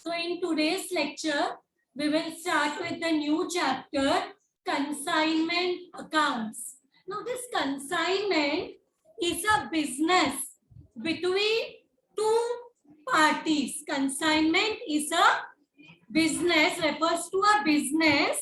So in today's lecture, we will start with the new chapter, consignment accounts. Now this consignment is a business between two parties. Consignment is a business, refers to a business.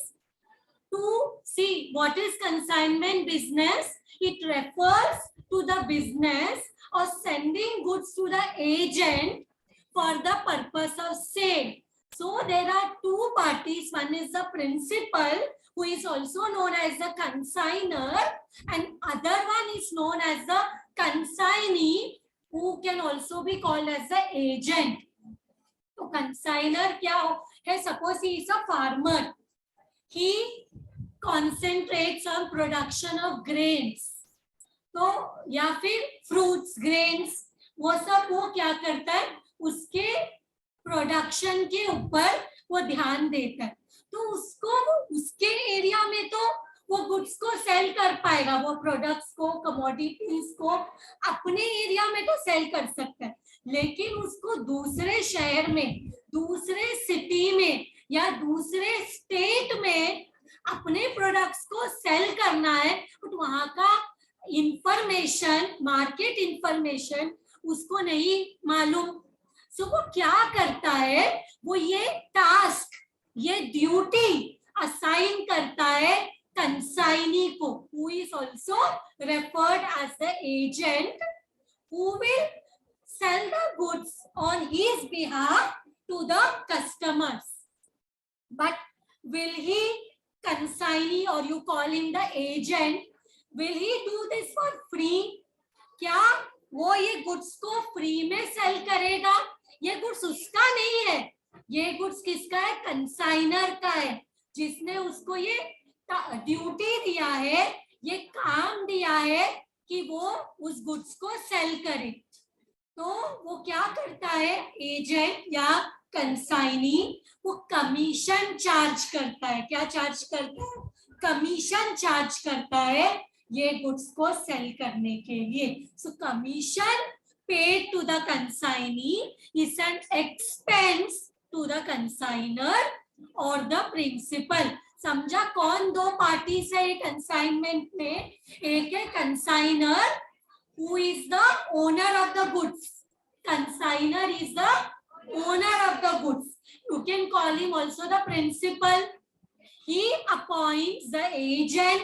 To see what is consignment business, it refers to the business of sending goods to the agent for the purpose of sale. So there are two parties. One is the principal, who is also known as the consignor, and other one is known as the consignee, who can also be called as the agent. तो consignor क्या है? Suppose he is a farmer. He concentrates on production of grains. तो या फिर fruits, grains, वो सब वो क्या करता है, उसके प्रोडक्शन के ऊपर वो ध्यान देता है. तो उसको उसके एरिया में तो वो गुड्स को सेल कर पाएगा, वो प्रोडक्ट्स को, कमोडिटीज को अपने एरिया में तो सेल कर सकता है, लेकिन उसको दूसरे शहर में, दूसरे सिटी में या दूसरे स्टेट में अपने प्रोडक्ट्स को सेल करना है, तो वहां का इंफॉर्मेशन, मार्केट इंफॉर्मेशन उसको नहीं मालूम. सो वो क्या करता है, वो ये टास्क, ये ड्यूटी असाइन करता है कंसाइनी को, who is also referred as the agent, who will sell the goods on his behalf to the customers. But will he, consignee, or you call him the agent, will he do this for free? क्या वो ये goods को free में cell करेगा? ये goods उसका नहीं है, ये गुड्स किसका है? कंसाइनर का है, जिसने उसको ये ड्यूटी दिया है, ये काम दिया है कि वो उस गुड्स को सेल करे. तो वो क्या करता है, एजेंट या कंसाइनी, वो कमीशन चार्ज करता है. क्या चार्ज करता है? कमीशन चार्ज करता है ये गुड्स को सेल करने के लिए. So commission paid to the consignee is an expense to the consignor और द प्रिंसिपल. समझा? कौन दो पार्टीज है कंसाइनमेंट में? एक है consignor, who is the owner of the goods. Consignor is the owner of the goods. You can call him also the principal. He appoints the agent,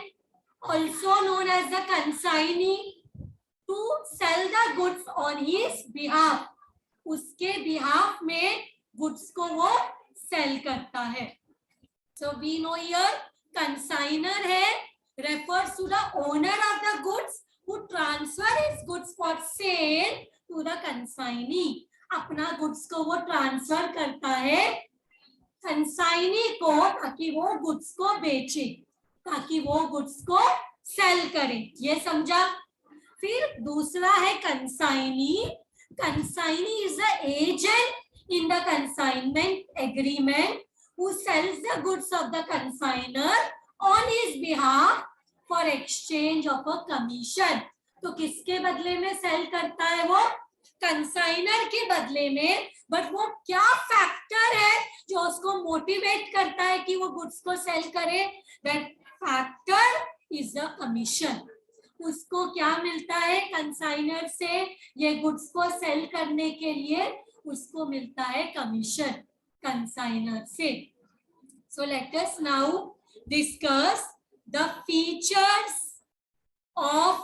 also known as the consignee, to sell the goods on his behalf. उसके behalf में goods को वो sell करता है. So we know here consignor है refers to the owner of the goods who transfer his goods for sale to the consignee. अपना goods को वो ट्रांसफर करता है कंसाइनी को, ताकि वो गुड्स को बेचे, ताकि वो गुड्स को सेल करे. ये समझा? फिर दूसरा है consignee. Consignee is the agent in the consignment agreement who sells the goods of the consignor on his behalf for exchange of a commission. तो किसके बदले में सेल करता है वो? कंसाइनर के बदले में. बट वो क्या फैक्टर है जो उसको मोटिवेट करता है कि वो गुड्स को सेल करे? That factor is the commission. उसको क्या मिलता है कंसाइनर से? ये गुड्स को सेल करने के लिए उसको मिलता है कमीशन कंसाइनर से. So let us now discuss the features of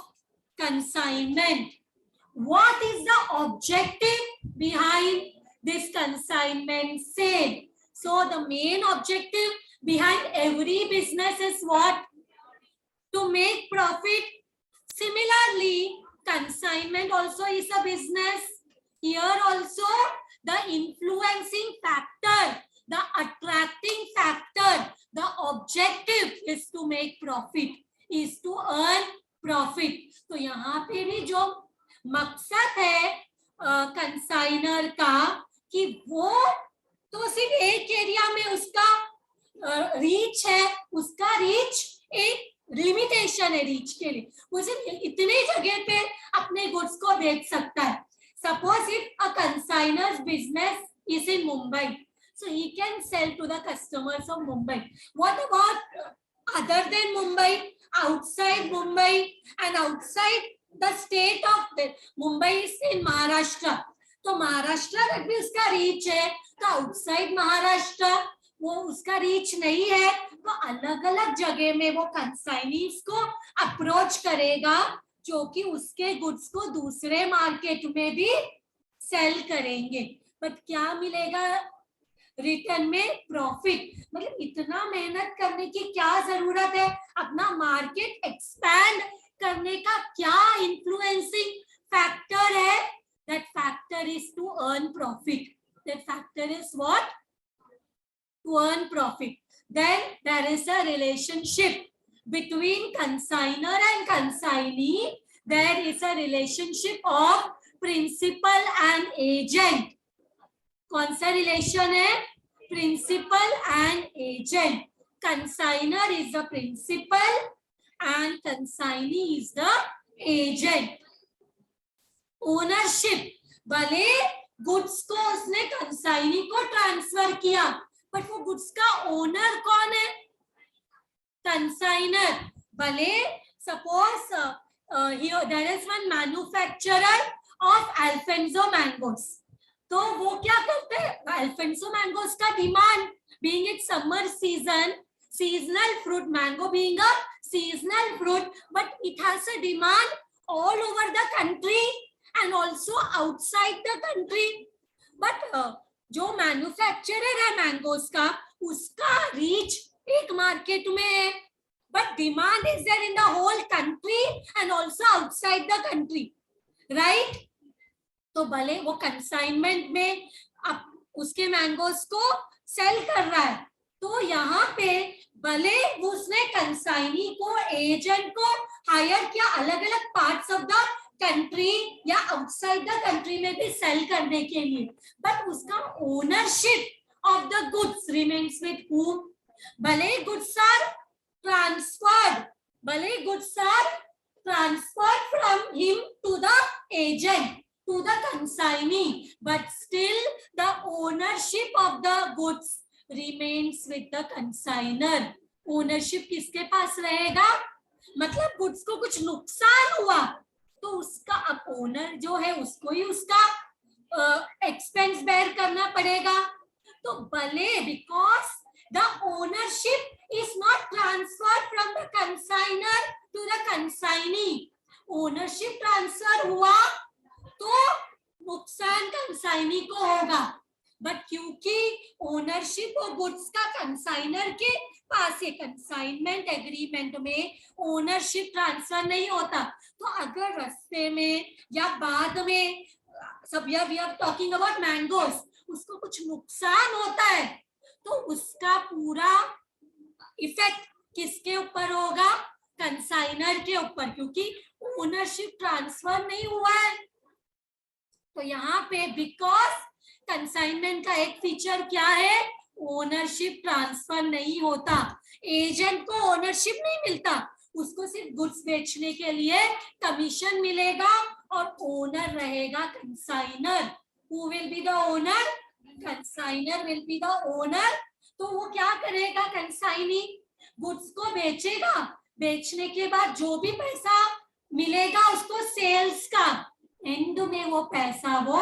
consignment. What is the objective behind this consignment sale? So the main objective behind every business is what? To make profit. Similarly, consignment also is a business. Here also the influencing factor, the attracting factor, the objective is to make profit, is to earn profit. तो यहाँ पे भी जो मकसद है consignor का, कि वो तो सिर्फ एक एरिया में उसका रीच है, उसका रीच एक लिमिटेशन है रीच के लिए, वो सिर्फ इतने जगह पे अपने गुड्स को बेच सकता है. Suppose if a consignor's business is in Mumbai, So he can sell to the customers of Mumbai. What about other than Mumbai, outside Mumbai and outside the state of the, Mumbai is in Maharashtra. तो महाराष्ट्र तक भी उसका reach है, तो outside Maharashtra वो उसका reach नहीं है, तो अलग अलग जगह में वो कंसाइनीज को अप्रोच करेगा जो कि उसके गुड्स को दूसरे मार्केट में भी सेल करेंगे. बट क्या मिलेगा रिटर्न में? प्रॉफिट. मतलब इतना मेहनत करने की क्या जरूरत है? अपना मार्केट एक्सपैंड करने का क्या इन्फ्लुएंसिंग फैक्टर है? That factor is to earn profit. That factor is what? To earn profit. Then there is a relationship between consignor and consignee. There is a relationship of principal and agent. कौन सा relation है? Principal and agent. Consignor is the principal and consignee is the agent. Ownership, भले goods को उसने consignee को transfer किया, but वो goods का ओनर कौन है? कंसाइनर. भले suppose there is one manufacturer of alphonso mangoes, तो वो क्या करते हैं? अल्फेंसो मैंगोस का demand being it summer season, seasonal fruit, mango being a seasonal fruit, but it has a demand all over the country and also outside the country. But जो manufacturer है mangoes का, उसका reach एक market में है, but demand is there in the whole country and also outside the country, right? तो भले वो कंसाइनमेंट में अब उसके मैंगोस को सेल कर रहा है, तो यहाँ पे भले उसने कंसाइनी को, एजेंट को हायर किया अलग अलग पार्ट्स ऑफ द कंट्री या आउटसाइड द कंट्री में भी सेल करने के लिए, बट उसका ownership of the goods remains with whom. भले गुड्स आर ट्रांसफर्ड, भले goods are transferred from him to the agent, to the consignee, but still the ownership of the goods remains with the consignor. Ownership किसके पास रहेगा? मतलब goods को कुछ नुकसान हुआ तो उसका अब ओनर जो है उसको ही उसका एक्सपेंस बेयर करना पड़ेगा. तो भले because the ownership is not transferred from the consignor to the consignee, ownership transfer हुआ तो नुकसान कंसाइनी को होगा, बट क्योंकि ओनरशिप और गुड्स का कंसाइनर के पास है, कंसाइनमेंट एग्रीमेंट में ओनरशिप ट्रांसफर नहीं होता, तो अगर रास्ते में या बाद में सब we are talking about mangoes, उसको कुछ नुकसान होता है तो उसका पूरा इफेक्ट किसके ऊपर होगा? कंसाइनर के ऊपर, क्योंकि ओनरशिप ट्रांसफर नहीं हुआ है. तो यहाँ पे बिकॉज कंसाइनमेंट का एक फीचर क्या है? ओनरशिप ट्रांसफर नहीं होता, एजेंट को ओनरशिप नहीं मिलता, उसको सिर्फ गुड्स बेचने के लिए कमीशन मिलेगा और ओनर रहेगा consignor. Who will be the owner? Consignor will be the owner. तो वो क्या करेगा? कंसाइनी गुड्स को बेचेगा, बेचने के बाद जो भी पैसा मिलेगा उसको सेल्स का, एंड में वो पैसा वो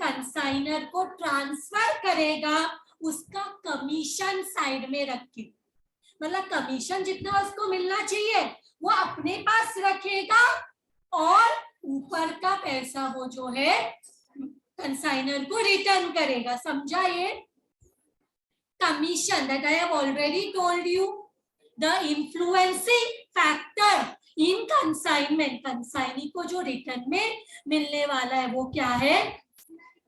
कंसाइनर को ट्रांसफर करेगा उसका कमीशन साइड में रख के. मतलब कमीशन जितना उसको मिलना चाहिए वो अपने पास रखेगा और ऊपर का पैसा वो जो है कंसाइनर को रिटर्न करेगा. समझा ये? Commission that I have already told you the influencing factor in consignment. Consignee को जो रिटर्न में मिलने वाला है वो क्या है?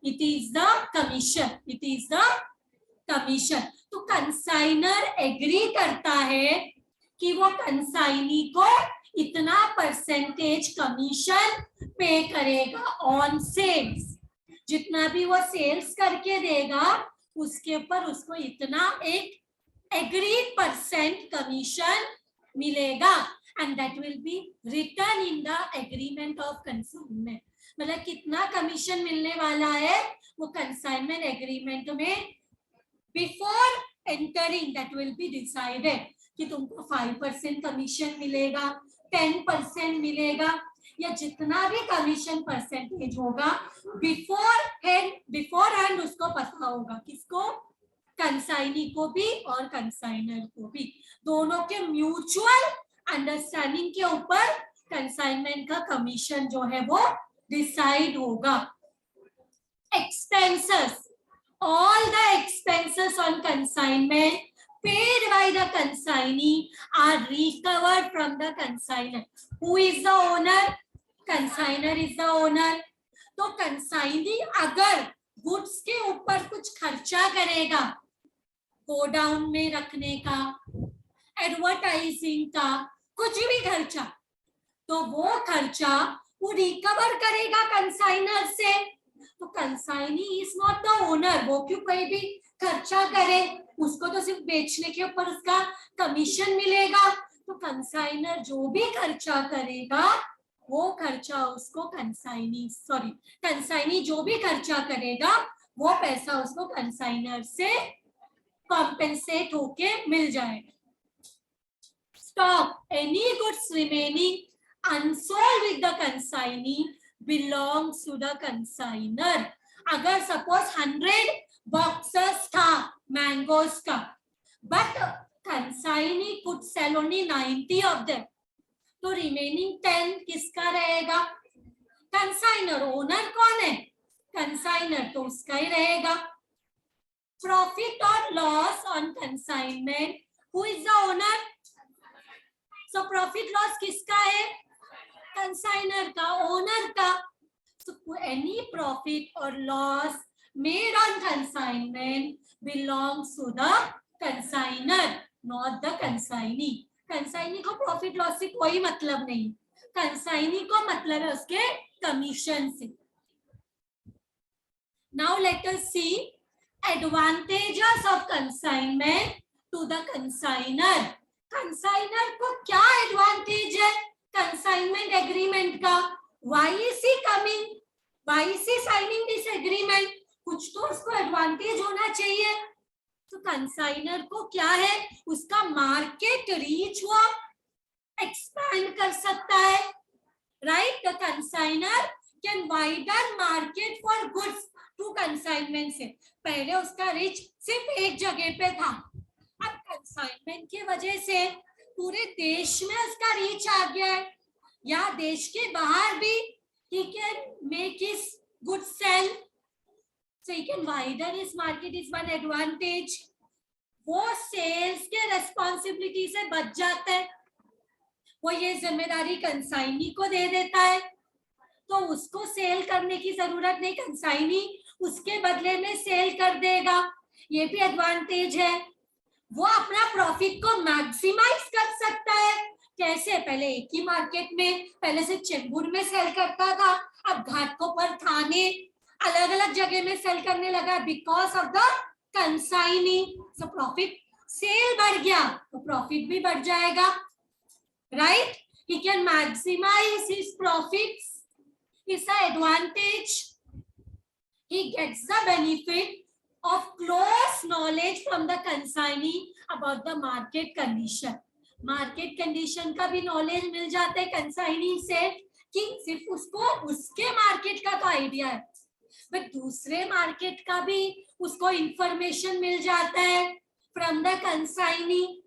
It is the commission. It is the commission. तो कंसाइनर एग्री करता है कि वो कंसाइनी को इतना परसेंटेज कमीशन पे करेगा ऑन सेल्स. जितना भी वो सेल्स करके देगा उसके ऊपर उसको इतना एक एग्रीड परसेंट कमीशन मिलेगा, and that will be written in the agreement of consignment. मतलब कितना कमीशन मिलने वाला है वो कंसाइनमेंट एग्रीमेंट में before entering that will be decided कि तुमको 5% कमीशन मिलेगा, 10% मिलेगा, या जितना भी कमीशन परसेंटेज होगा बिफोर हैंड उसको पता होगा। किसको? कंसाइनी को भी और कंसाइनर को भी, दोनों के म्यूचुअल अंडरस्टैंडिंग के ऊपर कंसाइनमेंट का कमीशन जो है वो डिसाइड होगा। Expenses, all the expenses on consignment paid by the consignee are recovered from the consignor. Who is the owner? Consignor is the owner. तो कंसाइनी अगर गुड्स के ऊपर कुछ खर्चा करेगा, गोडाउन में रखने का, एडवर्टाइजिंग का, कुछ भी खर्चा, तो वो खर्चा वो रिकवर करेगा कंसाइनर से। तो consignee is not the owner, वो क्यों कोई भी खर्चा करे, उसको तो सिर्फ बेचने के ऊपर उसका कमीशन मिलेगा। तो कंसाइनर जो भी खर्चा करेगा वो खर्चा उसको कंसाइनी जो भी खर्चा करेगा वो पैसा उसको कंसाइनर से कॉम्पेंसेट होके मिल जाएगा। Stock, any goods remaining unsold with the consignee belongs to the consigner. अगर सपोज 100 बॉक्सेस था मैंगोज का, but consignee could sell only 90 of them, तो रिमेनिंग 10 किसका रहेगा? कंसाइनर। ओनर कौन है? कंसाइनर, तो उसका ही रहेगा। प्रॉफिट और loss on consignment, who is the owner? So profit loss किसका है? कंसाइनर का, ओनर का। So any profit or loss made on consignment belongs to the consigner, not the consignee. Consignee को प्रॉफिट लॉस से कोई मतलब नहीं, कंसाइनी को मतलब है उसके कमीशन से। Now let us see advantages of consignment to the consigner. Consignor को क्या एडवांटेज है कंसाइनमेंट एग्रीमेंट का? Why is he coming? Why is he signing this agreement? कुछ तो उसको एडवांटेज होना चाहिए। तो कंसाइनर को क्या है? उसका मार्केट रीच वो एक्सपैंड कर सकता है, right? The consignor can widen market for goods to consignment से। पहले उसका रीच सिर्फ एक जगह पे था, अब कंसाइनमेंट की वजह से पूरे देश में उसका रीच आ गया है, या देश के बाहर भी he can make his goods sell, so he can widen his market is one advantage. वो सेल्स के रेस्पॉन्सिबिलिटी से बच जाता है, वो ये जिम्मेदारी कंसाइनी को दे देता है, तो उसको सेल करने की जरूरत नहीं, कंसाइनी उसके बदले में सेल कर देगा, ये भी एडवांटेज है। वो अपना प्रॉफिट को मैक्सिमाइज कर सकता है। कैसे? पहले एक ही मार्केट में, पहले से चेंबूर में सेल करता था, अब घाटकोपर, थाने, अलग अलग जगह में सेल करने लगा because of the consignee. So profit, sale बढ़ गया तो प्रॉफिट भी बढ़ जाएगा, right? He can maximise his profits, is the advantage. He gets the benefit of close knowledge from the consignee about the market condition. Market condition का भी knowledge मिल जाता है कंसाइनी से, कि सिर्फ उसको उसके मार्केट का तो आइडिया है, बट दूसरे मार्केट का भी उसको इंफॉर्मेशन मिल जाता है फ्रॉम द कंसाइनी।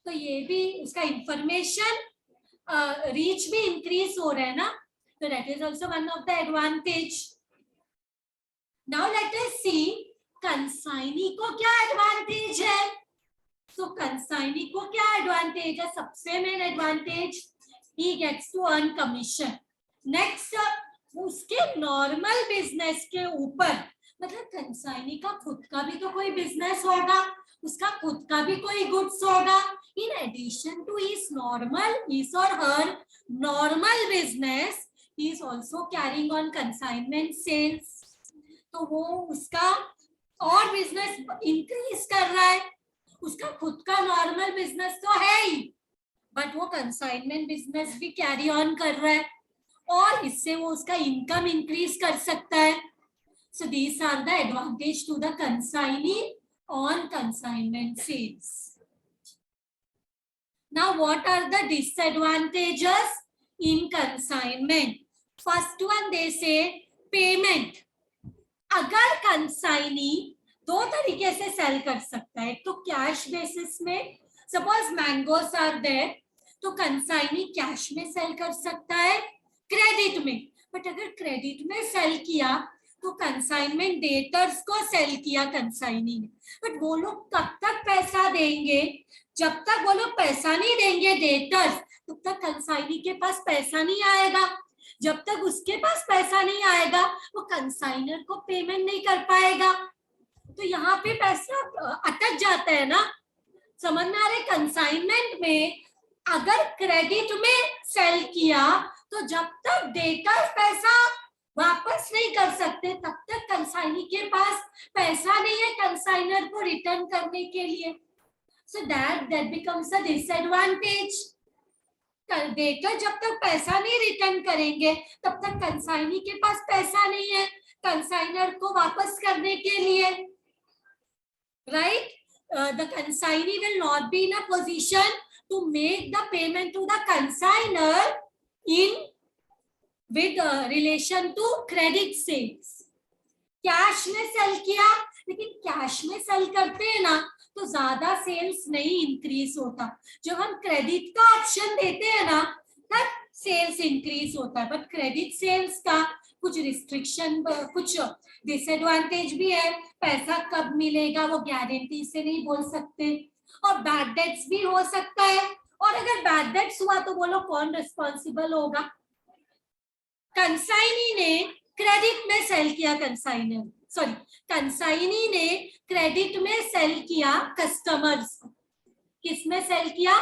तो ये भी उसका इंफॉर्मेशन रीच भी इंक्रीज हो रहा है ना, तो that is also one of the advantage. Now let us see consignee को क्या एडवांटेज है। तो कंसाइनी को क्या एडवांटेज है? सबसे main advantage, he gets to earn commission. Next, उसके नॉर्मल बिजनेस के ऊपर, मतलब कंसाइनी का खुद का भी तो कोई बिजनेस होगा, उसका खुद का भी कोई गुड्स होगा। In addition to his normal, his और her normal business, he is also carrying on consignment sales. तो वो उसका और बिजनेस इंक्रीज कर रहा है, उसका खुद का नॉर्मल बिजनेस तो है ही, बट वो कंसाइनमेंट बिजनेस भी कैरी ऑन कर रहा है, और इससे वो उसका इनकम इंक्रीज कर सकता है। So these are the advantage to the consignee on consignment sales. Now, what are the disadvantages in consignment? First one, they say payment. अगर कंसाइनी दो तरीके से सेल कर सकता है, एक तो कैश बेसिस में, सपोज मैंगोस आर देयर, तो कंसाइनी कैश में सेल कर सकता है, क्रेडिट में. बट अगर क्रेडिट में सेल किया तो कंसाइनमेंट डेटर्स को सेल किया कंसाइनी ने, बट वो लोग कब तक पैसा देंगे? जब तक वो लोग पैसा नहीं देंगे डेटर्स, तब तक कंसाइनी के पास पैसा नहीं आएगा. जब तक उसके पास पैसा नहीं आएगा वो कंसाइनर को पेमेंट नहीं कर पाएगा. तो यहाँ पे पैसा अटक जाता है ना. समझ में आ रहे? कंसाइनमेंट में अगर क्रेडिट में सेल किया तो जब तक डेटर पैसा वापस नहीं कर सकते तब तक कंसाइनी के पास पैसा नहीं है कंसाइनर को रिटर्न करने के लिए. So that becomes a disadvantage. Debtor जब तक पैसा नहीं रिटर्न करेंगे तब तक कंसाइनी के पास पैसा नहीं है कंसाइनर को वापस करने के लिए. Right? The consignee will not be in a position to make the payment to the consignor in with relation to credit sales. Cash में सेल किया, लेकिन कैश में सेल करते हैं ना तो ज्यादा सेल्स नहीं इंक्रीज होता. जब हम क्रेडिट का ऑप्शन देते हैं ना तब सेल्स इंक्रीज होता है. बट क्रेडिट सेल्स का कुछ रिस्ट्रिक्शन, कुछ डिसएडवांटेज भी है. पैसा कब मिलेगा वो गारंटी से नहीं बोल सकते, और बैड डेट्स भी हो सकता है. और अगर बैड डेट्स हुआ तो बोलो कौन रिस्पॉन्सिबल होगा? कंसाइनी ने क्रेडिट में सेल किया, कंसाइनी ने क्रेडिट में सेल किया कस्टमर्स को. किस में सेल किया?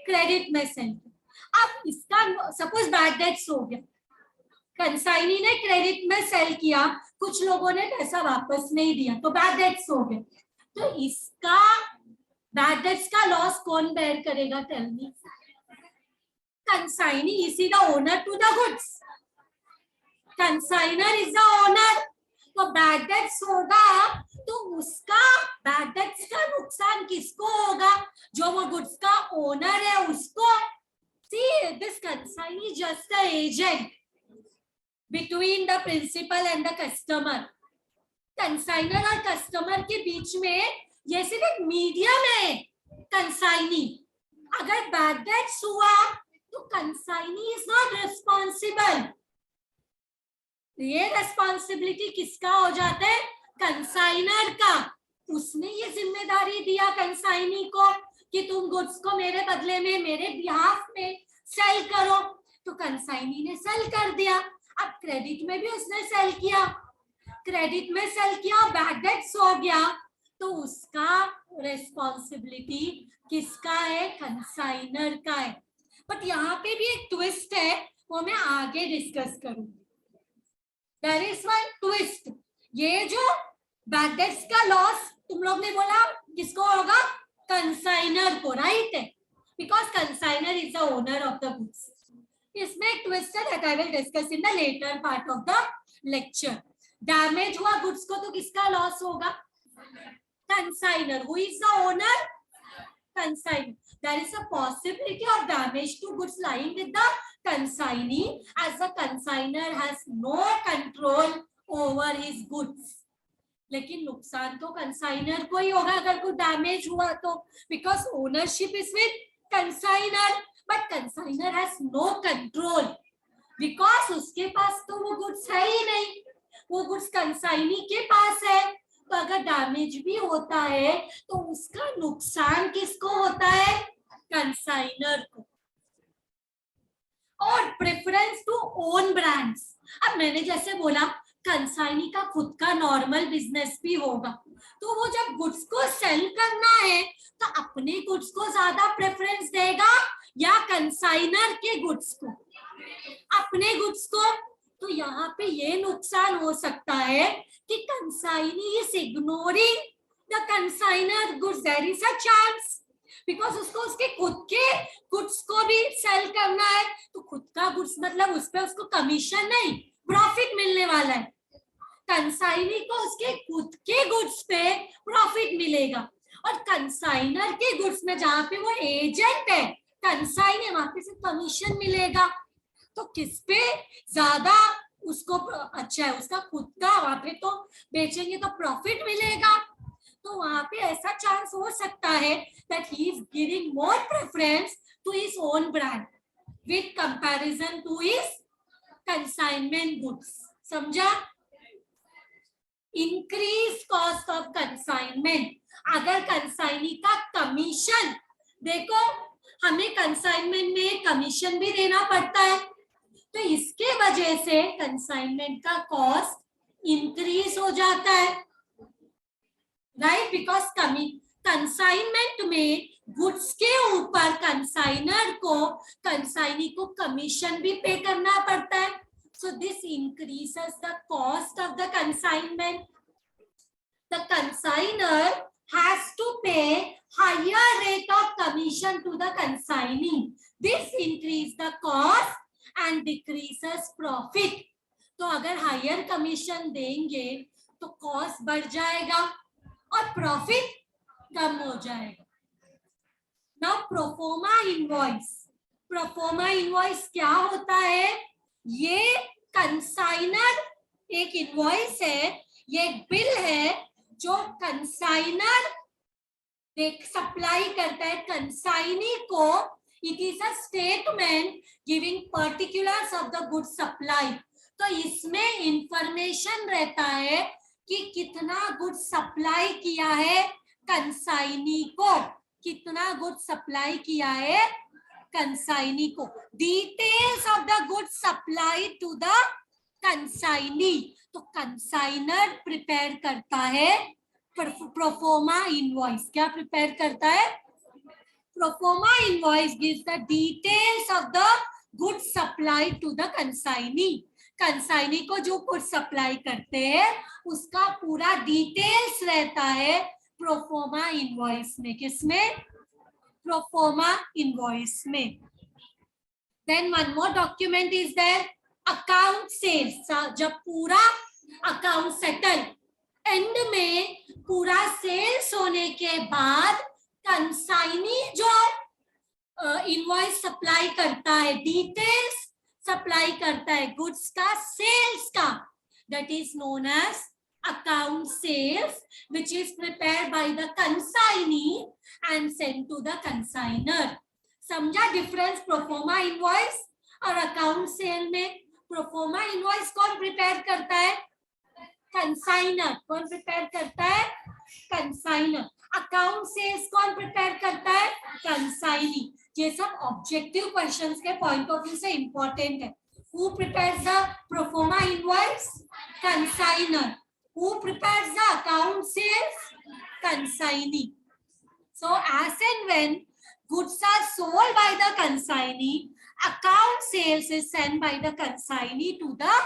क्रेडिट में सेल किया. अब इसका सपोज बैड डेट्स हो गया, कंसाइनी ने क्रेडिट में सेल किया, कुछ लोगों ने पैसा वापस नहीं दिया तो बैड डेट्स हो गए. तो इसका बैड डेट्स का लॉस कौन बेयर करेगा? Tell me. Consignee is the owner to the goods. Consignor is the owner. तो बैड डेट्स होगा तो उसका बैड डेट्स का नुकसान किसको होगा? जो वो गुड्स का ओनर है उसको. See, this consignee is just the agent between the principal and the customer. Consignor और कस्टमर के बीच में ये सिर्फ एक मीडियम है कंसाइनी. अगर बैड डेट्स हुआ तो कंसाइनी इज नॉट रिस्पॉन्सिबल. ये रेस्पॉन्सिबिलिटी किसका हो जाता है? कंसाइनर का. उसने ये जिम्मेदारी दिया कंसाइनी को कि तुम गुड्स को मेरे बदले में, मेरे बिहाफ में सेल करो. तो कंसाइनी ने सेल कर दिया. अब क्रेडिट में भी उसने सेल किया, क्रेडिट में सेल किया, बैड डेट्स हो गया तो उसका रेस्पॉन्सिबिलिटी किसका है? कंसाइनर का है. बट यहाँ पे भी एक ट्विस्ट है, वो मैं आगे डिस्कस करूंगी. There is one twist. ये जो बैड डेट्स का लॉस तुम लोग ने बोला किसको होगा? कंसाइनर को, राइट है? Because consignor is the owner of the goods. इसमें एक ट्विस्ट है that I will discuss in the later part of the lecture. Damage हुआ गुड्स को तो किसका लॉस होगा? Consignor. Who is the owner? Consignor. There is a possibility of damage to goods lying with the consignee as the consignor has no control over his goods. लेकिन नुकसान तो consignor को ही होगा अगर कोई डैमेज हुआ तो, because ownership is with consignor. But consignor has no control because उसके पास तो वो गुड्स है ही नहीं, वो गुड्स कंसाइनी के पास है. तो अगर डैमेज भी होता है तो उसका नुकसान किसको होता है? कंसाइनर को. और प्रेफरेंस टू ओन ब्रांड्स. अब मैंने जैसे बोला कंसाइनी का खुद का नॉर्मल बिजनेस भी होगा, तो वो जब गुड्स को सेल करना है तो अपने गुड्स को ज्यादा प्रेफरेंस देगा या कंसाइनर के गुड्स को? अपने गुड्स को. तो यहाँ पे ये नुकसान हो सकता है कि consignee is ignoring the consignor goods. There is a chance because उसको उसके खुद के गुड्स को भी सेल करना है, तो खुद का गुड्स मतलब उस पे उसको कमीशन नहीं, प्रॉफिट मिलने वाला है. कंसाइनी को उसके खुद के गुड्स पे प्रॉफिट प्रॉफिट मिलेगा। और कंसाइनर के गुड्स में जहां पे वो एजेंट है, कंसाइन है, वहां पे से कमीशन मिलेगा। तो किस पे ज्यादा उसको अच्छा है, उसका खुद का, वहां पे तो बेचेंगे तो प्रॉफिट मिलेगा। तो वहां पे ऐसा चांस हो सकता है that he is giving more preference to his own brand with comparison to his consignment goods. समझा? इंक्रीज कॉस्ट ऑफ कंसाइनमेंट, अगर कंसाइनी का कमीशन, देखो हमें कंसाइनमेंट में कमीशन भी देना पड़ता है, तो इसके वजह से कंसाइनमेंट का कॉस्ट इंक्रीज हो जाता है, राइट? बिकॉज कंसाइनमेंट में गुड्स के ऊपर कंसाइनर को, कंसाइनी को कमीशन भी पे करना पड़ता है। So this increases the cost of the consignment. The consignor has to pay higher rate of commission to the consignee. This increases the cost and decreases profit. तो अगर हायर कमीशन देंगे तो कॉस्ट बढ़ जाएगा और प्रॉफिट कम हो जाएगा। Now proforma invoice, proforma invoice क्या होता है? ये कंसाइनर एक इनवॉइस है, ये एक बिल है जो कंसाइनर सप्लाई करता है कंसाइनी को। It is a statement giving particulars of the good supply. तो इसमें इंफॉर्मेशन रहता है कि कितना गुड सप्लाई किया है कंसाइनी को, कितना गुड सप्लाई किया है कंसाइनी को, details of the good supply to the consignee. तो कंसाइनर प्रिपेयर करता है प्रोफोमा इनवॉइस। क्या प्रिपेयर करता है? Proforma invoice gives the details of the good supply to the consignee. Consignee को जो गुड सप्लाई करते हैं उसका पूरा डिटेल्स रहता है प्रोफोमा इनवॉइस में। किसमें? प्रोफोमा इनवॉइस में। Then one more document is there, account sales. जब पूरा अकाउंट सेटल, एंड में पूरा सेल्स होने के बाद कंसाइनी जो इनवॉइस सप्लाई करता है, डिटेल्स सप्लाई करता है गुड्स का, सेल्स का, that is known as account sales, which is prepared by the consignee and sent to the consigner. समझा डिफरेंस प्रोफोमा इनवॉइस और अकाउंट सेल में? प्रोफोमा इनवॉइस कौन प्रिपेयर करता है? कंसाइनर। कौन प्रिपेयर करता है? कंसाइनर। अकाउंट सेल्स कौन प्रिपेयर करता है? कंसाइनी। ये सब ऑब्जेक्टिव क्वेश्चंस के पॉइंट ऑफ व्यू से इंपॉर्टेंट है। Who prepares the proforma invoice? Consigner. Who prepares the account sales? Consignee. So as and when goods are sold by the consignee, account sales is sent by the consignee to the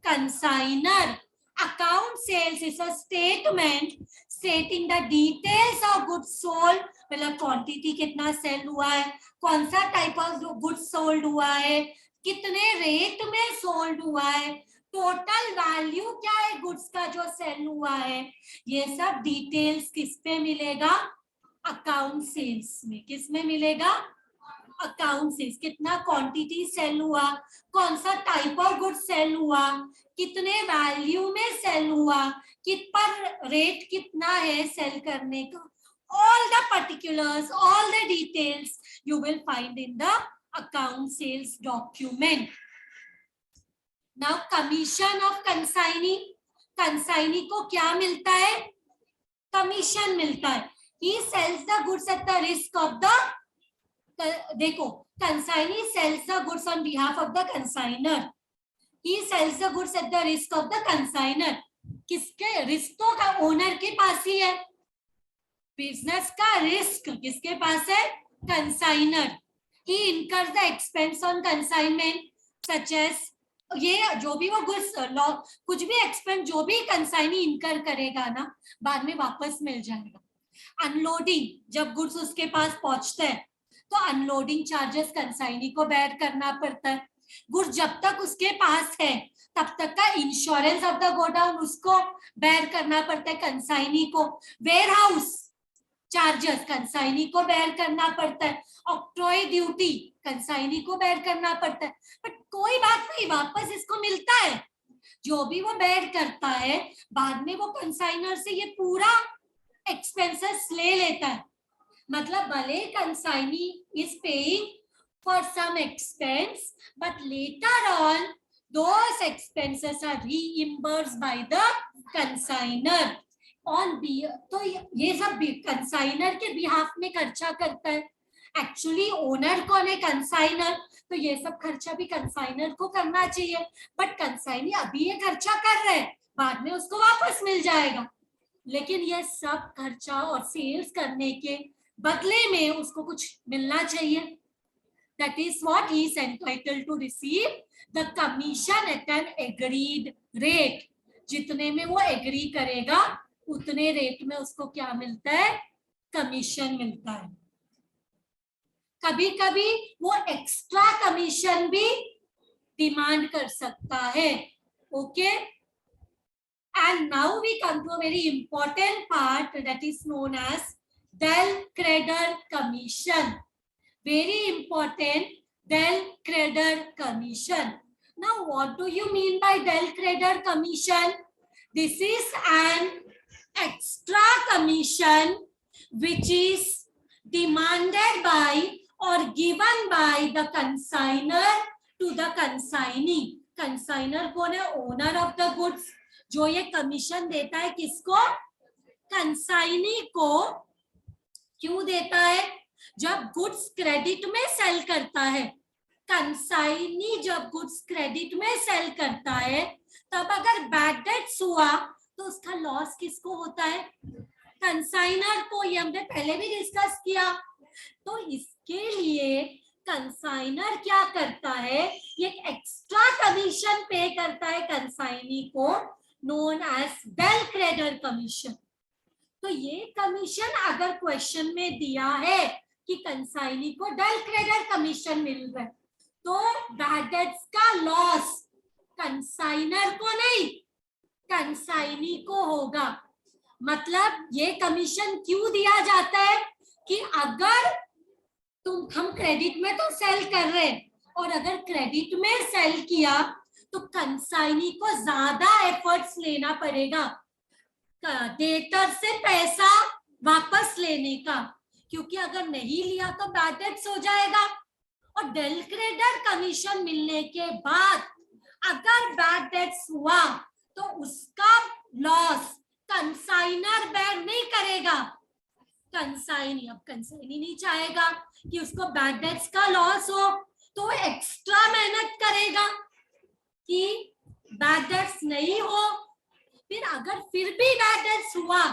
consigner. Account sales is a statement stating the details of goods sold, मतलब quantity कितना cell हुआ है, कौन सा type of goods sold हुआ है, कितने rate में सोल्ड हुआ है, टोटल वैल्यू क्या है गुड्स का जो सेल हुआ है। ये सब डिटेल्स किस पे मिलेगा? अकाउंट सेल्स में। किस में मिलेगा? Account sales. कितना क्वांटिटी सेल हुआ, कौन सा टाइप ऑफ गुड सेल हुआ, कितने वैल्यू में सेल हुआ, कित पर रेट कितना है सेल करने का, all the particulars, all the details you will find in the account sales document. Now commission of consignee. Consignee को क्या मिलता है? कमीशन मिलता है। He sells the goods at the risk of the, देखो consignee sells the goods on behalf of the consigner. He sells the goods at the risk of the consigner. किसके risk? तो का ओनर के पास ही है। Business का risk किसके पास है? Consignor. He incurs the expense on consignment such as, ये जो भी वो गुड्स कुछ भी एक्सपेंस जो भी कंसाइनी इनकर करेगा ना, बाद में वापस मिल जाएगा। अनलोडिंग, जब गुड्स उसके पास पहुंचते हैं तो अनलोडिंग चार्जेस कंसाइनी को बेयर करना पड़ता है। गुड्स जब तक उसके पास है तब तक का इंश्योरेंस ऑफ द गोडाउन उसको बेयर करना पड़ता है कंसाइनी को, वेयर हाउस चार्जेस कंसाइनी को बेयर करना पड़ता है, ऑक्ट्रॉय ड्यूटी कंसाइनी को बेयर करना पड़ता है। बट कोई बात नहीं, वापस इसको मिलता है, जो भी वो बेयर करता है बाद में वो कंसाइनर से ये पूरा एक्सपेंसेस ले लेता है। मतलब भले consignee is paying for some expense but later on those expenses are reimbursed by the consignor on तो ये सब कंसाइनर के बिहाफ में खर्चा करता है। एक्चुअली ओनर कौन है? कंसाइनर। तो ये सब खर्चा भी कंसाइनर को करना चाहिए, बट कंसाइनी अभी ये खर्चा कर रहे हैं, बाद में उसको वापस मिल जाएगा, लेकिन ये सब खर्चा और सेल्स करने के बदले में उसको कुछ मिलना चाहिए। That is what he is entitled to receive the commission at an agreed rate. जितने में वो एग्री करेगा उतने रेट में उसको क्या मिलता है? कमीशन मिलता है। कभी कभी वो एक्स्ट्रा कमीशन भी डिमांड कर सकता है। Okay, and now we come to a very important part that is known as del creditor commission. Very important, del creditor commission. Now what do you mean by del creditor commission? This is an extra commission which is demanded by or given by the consignor to the consignee. Consignor कौन है? Owner of the goods. जो ये commission देता है किसको? Consignee को। क्यों देता है? जब गुड्स क्रेडिट में सेल करता है, कंसाइनी जब गुड्स क्रेडिट में सेल करता है, तब अगर बैड डेट्स हुआ तो उसका लॉस किसको होता है? कंसाइनर को। ये हमने पहले भी डिस्कस किया। तो इसके लिए कंसाइनर क्या करता है? ये एक्स्ट्रा कमीशन पे करता है कंसाइनी को, known as del credere commission. तो ये कमीशन अगर क्वेश्चन में दिया है कि कंसाइनी को डेल क्रेडिटर कमीशन मिल रहा है, तो बैड डेट्स का लॉस कंसाइनर को नहीं, कंसाइनी को होगा। मतलब ये कमीशन क्यों दिया जाता है कि अगर हम क्रेडिट में तो सेल कर रहे हैं, और अगर क्रेडिट में सेल किया तो कंसाइनी को ज्यादा एफर्ट्स लेना पड़ेगा डेटर से पैसा वापस लेने का, क्योंकि अगर नहीं लिया तो बैड डेट्स हो जाएगा। और डेल क्रेडिटर कमीशन मिलने के बाद अगर बैड डेट्स हुआ तो उसका लॉस कंसाइनर बेयर नहीं करेगा, कंसाइनी। अब कंसाइनी नहीं चाहेगा कि उसको बैड डेट्स का लॉस हो, तो एक्स्ट्रा मेहनत करेगा कि बैड डेट्स नहीं हो। फिर अगर फिर भी बैड डेट्स हुआ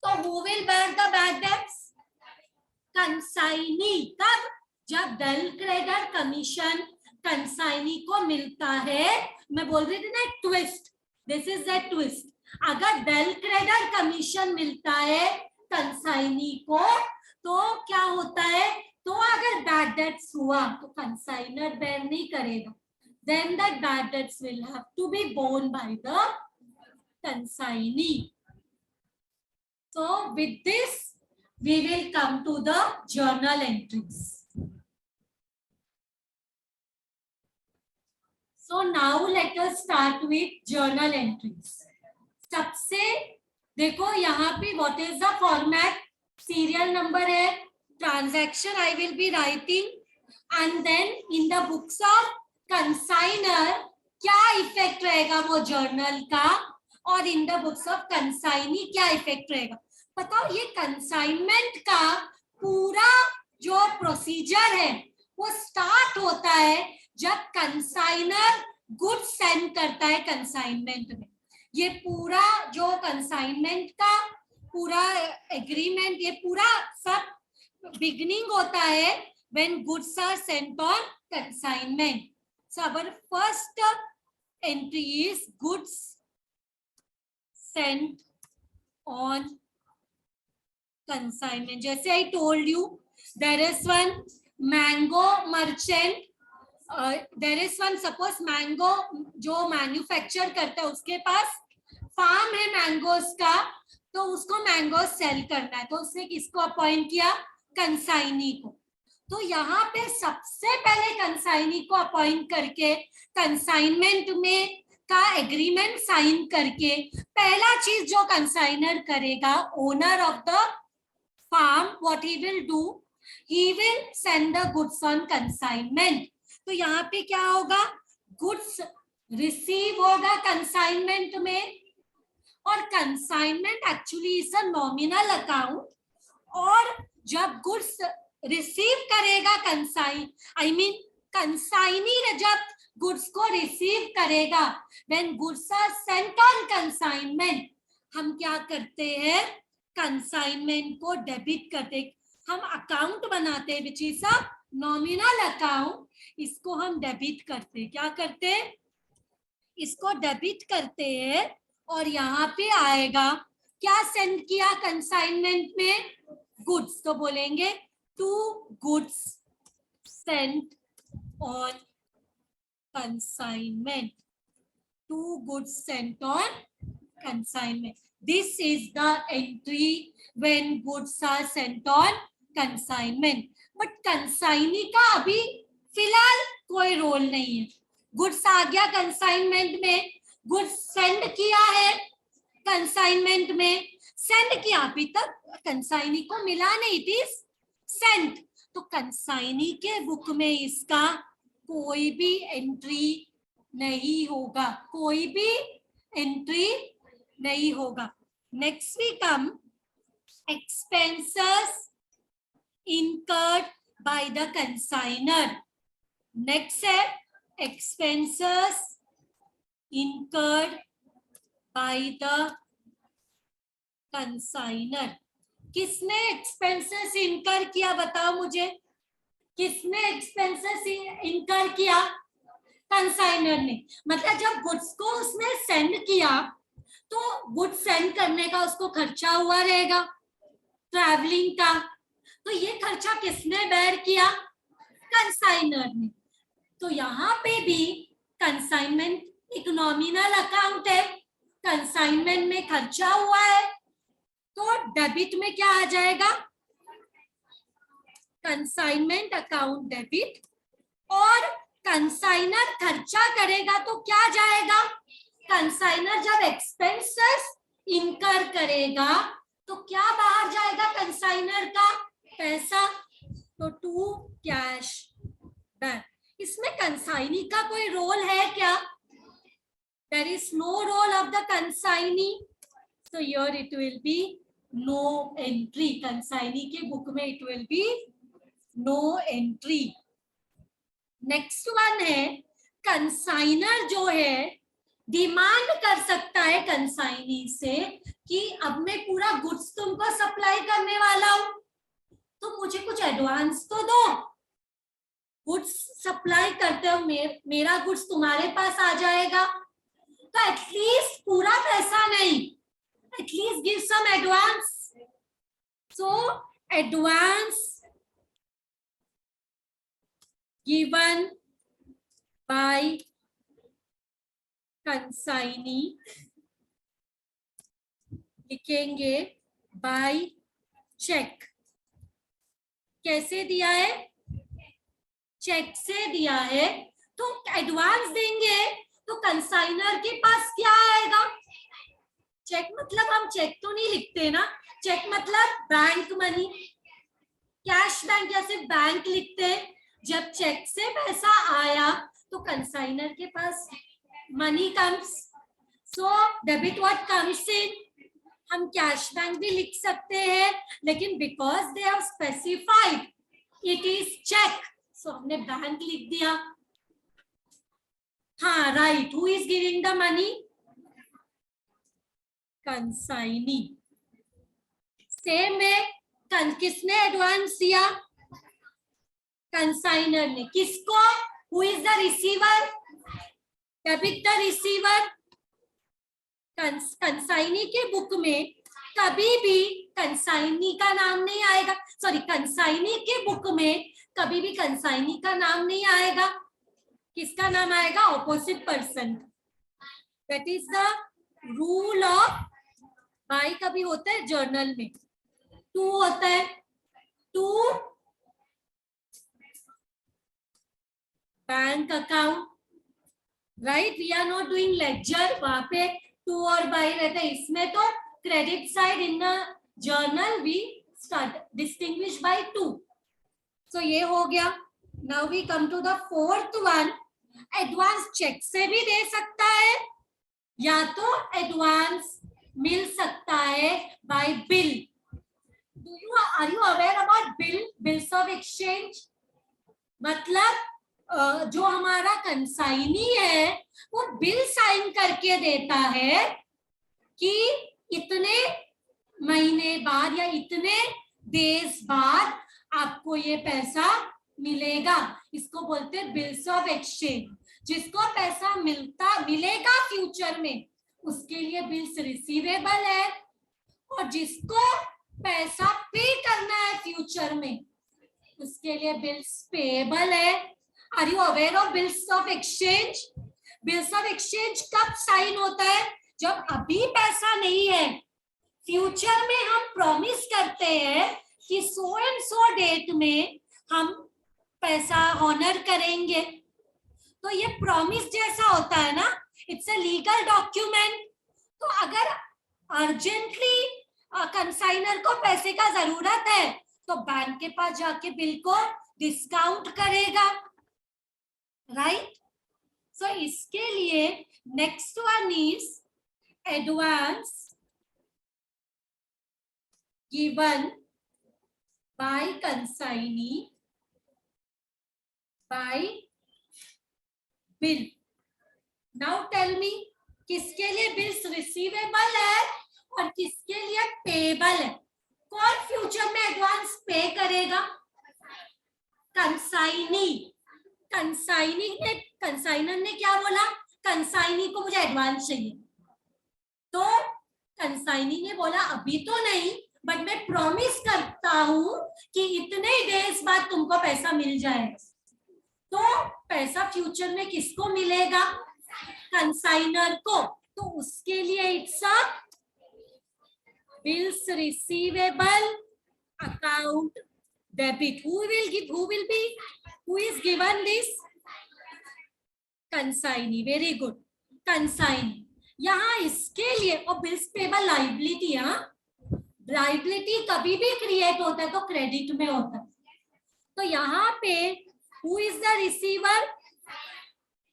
तो who will bear the bad debts? Consignee. तब जब डेल क्रेडिटर कमीशन कंसाइनी को मिलता है, मैं बोल रही थी ना twist, this is the twist. अगर डेल क्रेडिटर कमीशन मिलता है कंसाइनी को तो क्या होता है? तो अगर बैड डेट्स हुआ तो कंसाइनर बेयर नहीं करेगा, then the bad debts will have to be borne by the consignee. So with this we will come to the journal entries. So now let us start with journal entries. सबसे देखो यहाँ पे what is the format? Serial number है, transaction I will be writing, and then in the books of consignor क्या effect रहेगा वो journal का, और in the books of consignee क्या इफेक्ट रहेगा। बताओ, ये कंसाइनमेंट का पूरा जो प्रोसीजर है वो स्टार्ट होता है जब कंसाइनर गुड्स सेंड करता है कंसाइनमेंट में। ये पूरा जो कंसाइनमेंट का पूरा एग्रीमेंट, ये पूरा सब बिगिनिंग होता है when goods are sent on consignment. So our first entry is goods sent on consignment. जैसे I told you, there is one mango merchant there is one, suppose mango जो manufacture करता है उसके पास फार्म है mangoes का, तो उसको mango cell करना है, तो उसने किसको अपॉइंट किया? कंसाइनी को। तो यहाँ पे सबसे पहले कंसाइनी को अपॉइंट करके कंसाइनमेंट में का एग्रीमेंट साइन करके पहला चीज जो कंसाइनर करेगा, owner of the farm, what he will do, he will send the goods on consignment. तो यहाँ पे क्या होगा? गुड्स रिसीव होगा कंसाइनमेंट में, और consignment actually is a nominal account, और जब गुड्स रिसीव करेगा कंसाइनी जब गुड्स को रिसीव करेगा, when goods are sent on consignment, हम क्या करते हैं? कंसाइनमेंट को डेबिट करते, हम अकाउंट बनाते हैं which is a nominal account, इसको हम डेबिट करते, क्या करते? इसको डेबिट करते हैं, और यहाँ पे आएगा क्या सेंड किया कंसाइनमेंट में? गुड्स, तो बोलेंगे to goods sent on consignment, to goods sent on consignment, this is the entry when goods are sent on consignment. But consignee का अभी फिलहाल कोई रोल नहीं है, गुड्स आ गया कंसाइनमेंट में, गुड्स सेंड किया है कंसाइनमेंट में, सेंड किया, अभी तक कंसाइनी को मिला नहीं, इट इज सेंट, तो कंसाइनी के बुक में इसका कोई भी एंट्री नहीं होगा, कोई भी एंट्री नहीं होगा। Next we come expenses incurred by the consignor. Next है expenses incurred by the consignor. किसने एक्सपेंसेस इनकर किया? बताओ मुझे, किसने एक्सपेंसेस इनकर किया? कंसाइनर ने। मतलब जब गुड्स को उसने सेंड किया तो गुड्स सेंड करने का उसको खर्चा हुआ रहेगा, ट्रैवलिंग का, तो ये खर्चा किसने बेयर किया? कंसाइनर ने। तो यहाँ पे भी कंसाइनमेंट एक नॉमिनल अकाउंट है, कंसाइनमेंट में खर्चा हुआ है, तो डेबिट में क्या आ जाएगा? कंसाइनमेंट अकाउंट डेबिट, और कंसाइनर खर्चा करेगा तो क्या जाएगा? कंसाइनर जब एक्सपेंसेस इनकर करेगा तो क्या बाहर जाएगा? कंसाइनर का पैसा, तो टू कैश बैक। इसमें कंसाइनी का कोई रोल है क्या? There is no role of the consignee, so here it will be no entry, consignee के बुक में it will be no entry। Next one है कंसाइनर जो है डिमांड कर सकता है कंसाइनी से कि अब मैं पूरा गुड्स तुमको सप्लाई करने वाला हूं, तो मुझे कुछ एडवांस तो दो, गुड्स सप्लाई करते हो, मेरा गुड्स तुम्हारे पास आ जाएगा, तो एटलीस्ट पूरा पैसा नहीं, at least give some advance. So advance given by consignee, लिखेंगे बाय चेक। कैसे दिया है? चेक से दिया है, तो एडवांस देंगे तो कंसाइनर के पास क्या आएगा? चेक मतलब हम चेक तो नहीं लिखते ना, चेक मतलब बैंक मनी, कैश बैंक या सिर्फ बैंक लिखते हैं। जब चेक से पैसा आया तो कंसाइनर के पास money comes, so debit what comes in, हम कैश बैंक भी लिख सकते हैं, लेकिन because they have specified it is cheque, so हमने बैंक लिख दिया। हाँ right, who is giving the money? Consignee. Same है, किसने एडवांस दिया? कंसाइनर ने। किसको? Who is the receiver? Debit the receiver. Consignee के बुक में कभी भी कंसाइनी का नाम नहीं आएगा, सॉरी कंसाइनी के बुक में कभी भी कंसाइनी का नाम नहीं आएगा। किसका नाम आएगा? Opposite person. That is the rule of by का भी होता है जर्नल में, टू होता है, to bank account, right? We are not doing lecture, वहां पे टू और बाई रहता है, इसमें तो credit side in the journal we start distinguish by to. So ये हो गया। Now we come to the fourth one. Advance cheque से भी दे सकता है, या तो एडवांस मिल सकता है by bill. Are you aware about bill? Bills of exchange मतलब जो हमारा कंसाइनी है वो बिल साइन करके देता है कि इतने महीने बाद या इतने डेज बाद आपको ये पैसा मिलेगा। इसको बोलते हैं बिल्स ऑफ एक्सचेंज। जिसको पैसा मिलेगा फ्यूचर में, उसके लिए बिल्स रिसीवेबल है, और जिसको पैसा पे करना है फ्यूचर में, उसके लिए बिल्स पेएबल है। Are you aware of bills of exchange? Bills of exchange कब साइन होता है? जब अभी पैसा नहीं है, फ्यूचर में हम प्रॉमिस करते हैं कि सो एंड सो डेट में हम पैसा ऑनर करेंगे। तो ये प्रॉमिस जैसा होता है ना, इट्स अ लीगल डॉक्यूमेंट। तो अगर अर्जेंटली कंसाइनर को पैसे का जरूरत है तो बैंक के पास जाके बिल को डिस्काउंट करेगा, राइट? सो इसके लिए next one is advance given by consignee by bill. Now tell me, किसके लिए बिल्स रिसीवेबल है और किसके लिए पेएबल है? कौन फ्यूचर में एडवांस पे करेगा? कंसाइनी। कंसाइनर ने क्या बोला? कंसाइनी को मुझे एडवांस चाहिए, तो कंसाइनी ने बोला अभी तो नहीं, बट मैं प्रॉमिस करता हूं कि इतने डेज बाद तुमको पैसा मिल जाएगा। तो पैसा फ्यूचर में किसको मिलेगा? कंसाइनर को। तो उसके लिए it's a bills receivable account debit. Who is given this? Consignee. Very good, consignee. यहाँ इसके लिए, और बिल्स पेबल लाइबिलिटी, लाइबिलिटी कभी भी क्रिएट होता है तो क्रेडिट में होता है। तो यहाँ पे who is the receiver?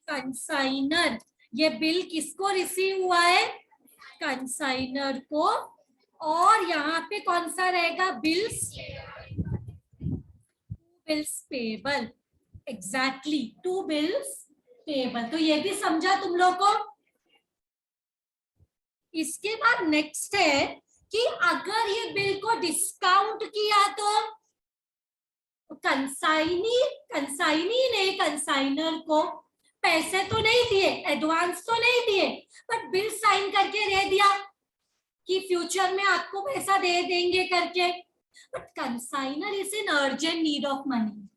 Consignor. ये बिल किसको रिसीव हुआ है? कंसाइनर को। और यहाँ पे कौन सा रहेगा? Bills payable. Exactly, to bills payable. तो ये भी समझा तुम लोग को? इसके बाद नेक्स्ट है कि अगर ये बिल को डिस्काउंट किया तो कंसाइनी ने कंसाइनर को पैसे तो नहीं दिए, एडवांस तो नहीं दिए, बट बिल साइन करके दे दिया कि फ्यूचर में आपको पैसा दे देंगे करके। But consignor is in urgent need of money,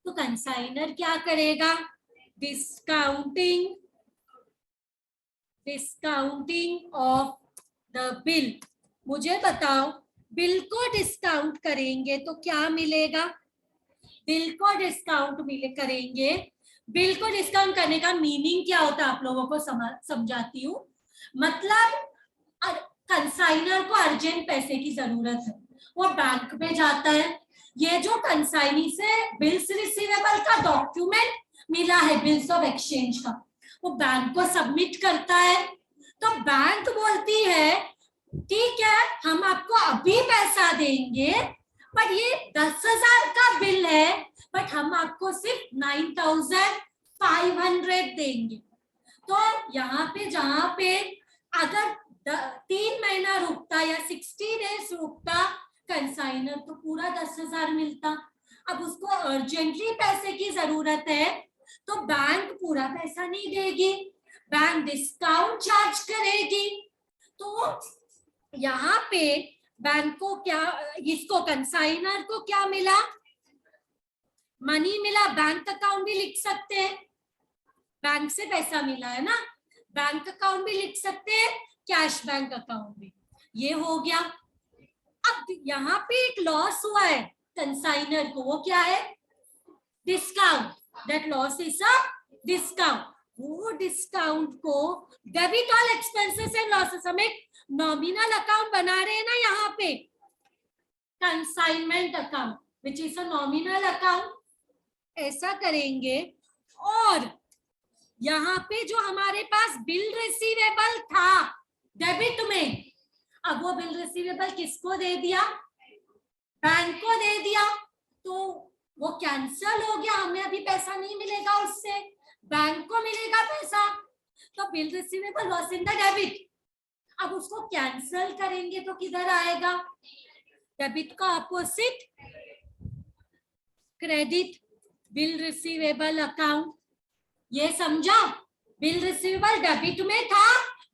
तो कंसाइनर क्या करेगा? Discounting of the bill. मुझे बताओ, बिल को डिस्काउंट करेंगे तो क्या मिलेगा? बिल को डिस्काउंट करेंगे। बिल को डिस्काउंट करने का मीनिंग क्या होता है आप लोगों को समझाती हूँ। मतलब कंसाइनर को अर्जेंट पैसे की जरूरत है, वो बैंक में जाता है, ये जो कंसाइनी से बिल्स रिसीवेबल का डॉक्यूमेंट मिला है बिल्स ऑफ एक्सचेंज का, वो बैंक को सबमिट करता है। तो बैंक बोलती है ठीक है, हम आपको अभी पैसा देंगे, पर ये 10,000 का बिल है, बट हम आपको सिर्फ 9,500 देंगे। तो यहाँ पे जहाँ पे अगर 3 महीना रुकता या 60 डेज रुकता कंसाइनर, तो पूरा 10,000 मिलता। अब उसको अर्जेंटली पैसे की जरूरत है तो बैंक पूरा पैसा नहीं देगी, बैंक डिस्काउंट चार्ज करेगी। तो यहाँ पे बैंक को क्या, इसको कंसाइनर को क्या मिला? मनी मिला। बैंक अकाउंट भी लिख सकते हैं, बैंक से पैसा मिला है ना, बैंक अकाउंट भी लिख सकते हैं, कैश बैंक अकाउंट भी। ये हो गया। अब यहाँ पे एक लॉस हुआ है कंसाइनर को, वो क्या है? Discount. That loss is a discount. वो डिस्काउंट को debit all expenses and losses, हम एक नॉमिनल अकाउंट बना रहे हैं ना यहाँ पे, consignment account which is a nominal account, ऐसा करेंगे। और यहाँ पे जो हमारे पास बिल रिसीवेबल था डेबिट में, अब वो बिल रिसीवेबल किसको दे दिया? बैंक को दे दिया, तो वो कैंसल हो गया, हमें अभी पैसा नहीं मिलेगा उससे, बैंक को मिलेगा पैसा। तो bill receivable was in the debit. अब उसको कैंसल करेंगे तो किधर आएगा? डेबिट का opposite credit, bill receivable account. ये समझा? बिल रिसीवेबल डेबिट में था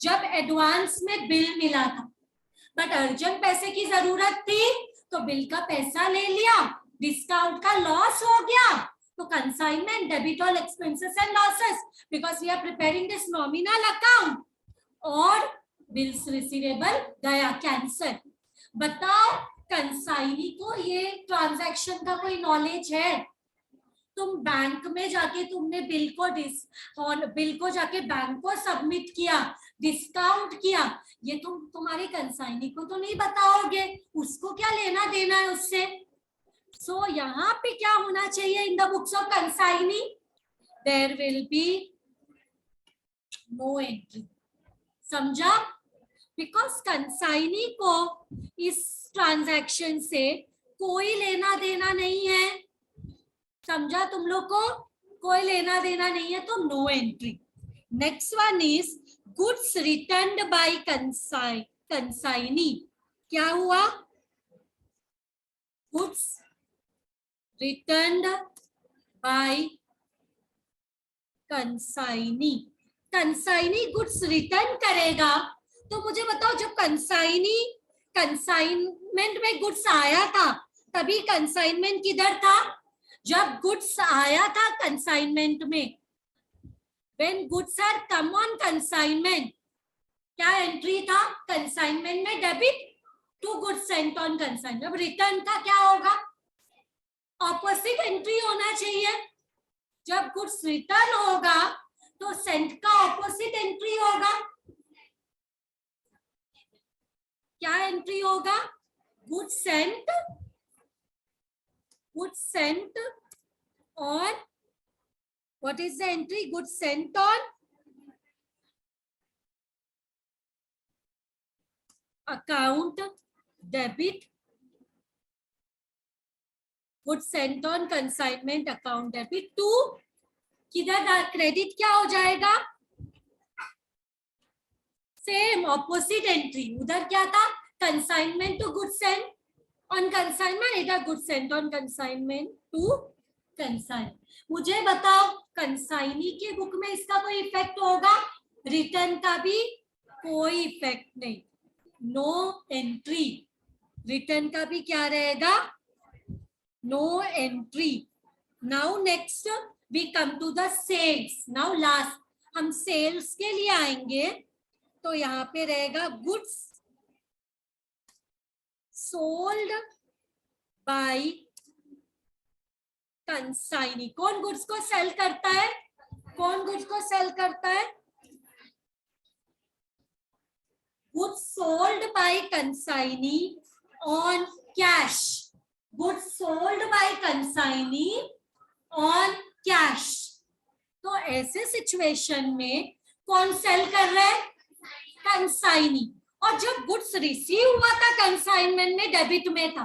जब एडवांस में बिल मिला था, बट अर्जेंट पैसे की जरूरत थी तो बिल का पैसा ले लिया, डिस्काउंट का लॉस हो गया, तो consignment debit all expenses and losses because we are preparing this nominal account, और बिल्स रिसीवेबल गया कैंसल। बताओ कंसाइनी को ये ट्रांजैक्शन का कोई नॉलेज है? तुम बैंक में जाके तुमने बिल को जाके बैंक को सबमिट किया, डिस्काउंट किया, ये तुम्हारे कंसाइनी को तो नहीं बताओगे, उसको क्या लेना देना है उससे। सो यहाँ पे क्या होना चाहिए in the books of consignee? There will be no entry. समझा? बिकॉज कंसाइनी को इस ट्रांजैक्शन से कोई लेना देना नहीं है। समझा? तुम लोग को कोई लेना देना नहीं है, तो no entry. Next one is goods returned by consignee. क्या हुआ? Goods returned by consignee. Consignee goods return करेगा, तो मुझे बताओ जब कंसाइनमेंट में गुड्स आया था तभी कंसाइनमेंट किधर था? जब गुड्स आया था कंसाइनमेंट में, when goods are come on consignment, क्या एंट्री था कंसाइनमेंट में? Debit to goods sent on consignment. अब रिटर्न का क्या होगा? ऑपोजिट एंट्री होना चाहिए। जब गुड्स रिटर्न होगा तो सेंट का ऑपोजिट एंट्री होगा। क्या एंट्री होगा? Goods sent on, what is the entry? Goods sent on account debit, goods sent on consignment account debit to किधर क्रेडिट क्या हो जाएगा? Same opposite entry. उधर क्या था? Consignment to goods sent on consignment, इधर goods sent on consignment to consign. मुझे बताओ कंसाइनी के बुक में इसका कोई इफेक्ट होगा? रिटर्न का भी कोई इफेक्ट नहीं, नो एंट्री। रिटर्न का भी क्या रहेगा? No entry. Now next we come to the sales. Now last हम सेल्स के लिए आएंगे, तो यहाँ पे रहेगा गुड्स सोल्ड बाय कंसाइनी। कौन गुड्स को सेल करता है? कौन गुड्स को सेल करता है? Goods sold by consignee on cash. Goods sold by consignee on cash. तो ऐसे सिचुएशन में कौन सेल कर रहा है? कंसाइनी। और जब गुड्स रिसीव हुआ था कंसाइनमेंट में डेबिट में था,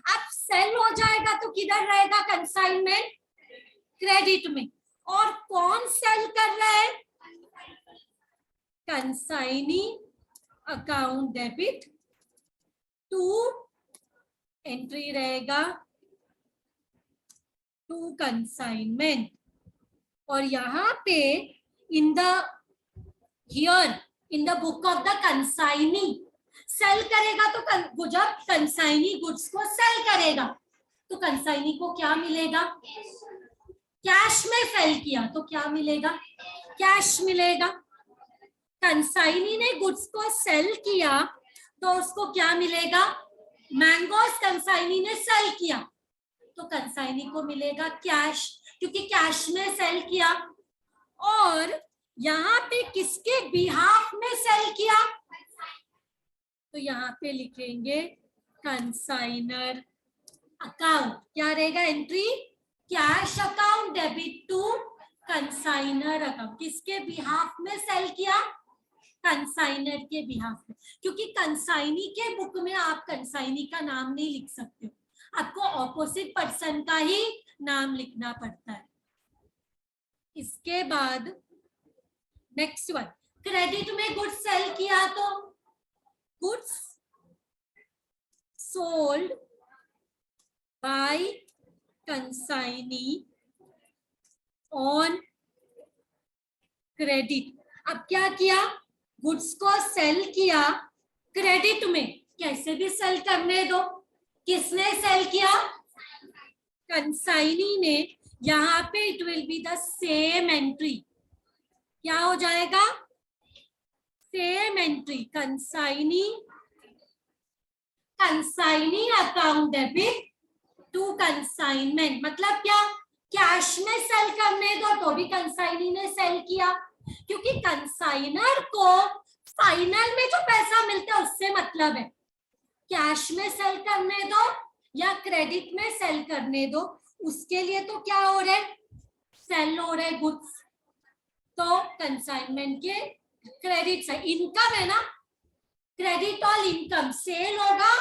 अब सेल हो जाएगा तो किधर रहेगा कंसाइनमेंट? क्रेडिट में। और कौन सेल कर रहा है? Consignee account debit to, entry रहेगा टू कंसाइनमेंट। और यहाँ पे in the book of the consignee sale करेगा, तो जब कंसाइनी गुड्स को सेल करेगा तो कंसाइनी को क्या मिलेगा? कैश में सेल किया तो क्या मिलेगा? कैश मिलेगा। कंसाइनी ने गुड्स को सेल किया तो उसको क्या मिलेगा? मैंगोस कंसाइनी ने सेल किया तो कंसाइनी को मिलेगा कैश, क्योंकि कैश में सेल किया। और यहाँ पे किसके बिहाफ में सेल किया? तो यहाँ पे लिखेंगे कंसाइनर अकाउंट। क्या रहेगा entry? Cash account debit to consignor account. किसके बिहाफ में सेल किया? कंसाइनर के बिहाफ में, क्योंकि कंसाइनी के बुक में आप कंसाइनी का नाम नहीं लिख सकते हो, आपको ऑपोजिट पर्सन का ही नाम लिखना पड़ता है। इसके बाद नेक्स्ट वन, क्रेडिट में गुड्स सेल किया तो goods sold by consignee on credit. अब क्या किया? गुड्स को सेल किया क्रेडिट में, कैसे भी सेल करने दो। किसने सेल किया? कंसाइनी ने। यहाँ पे it will be the same entry. क्या हो जाएगा? Same entry. Consignee account debit to consignment. मतलब क्या? कैश में सेल करने दो तो भी कंसाइनी ने सेल किया, क्योंकि कंसाइनर को फाइनल में जो पैसा मिलता है उससे मतलब है। कैश में सेल करने दो या क्रेडिट में सेल करने दो, उसके लिए तो क्या हो रहा है? सेल हो रहे गुड्स। तो कंसाइनमेंट के क्रेडिट से इनकम है ना, क्रेडिट और इनकम सेल होगा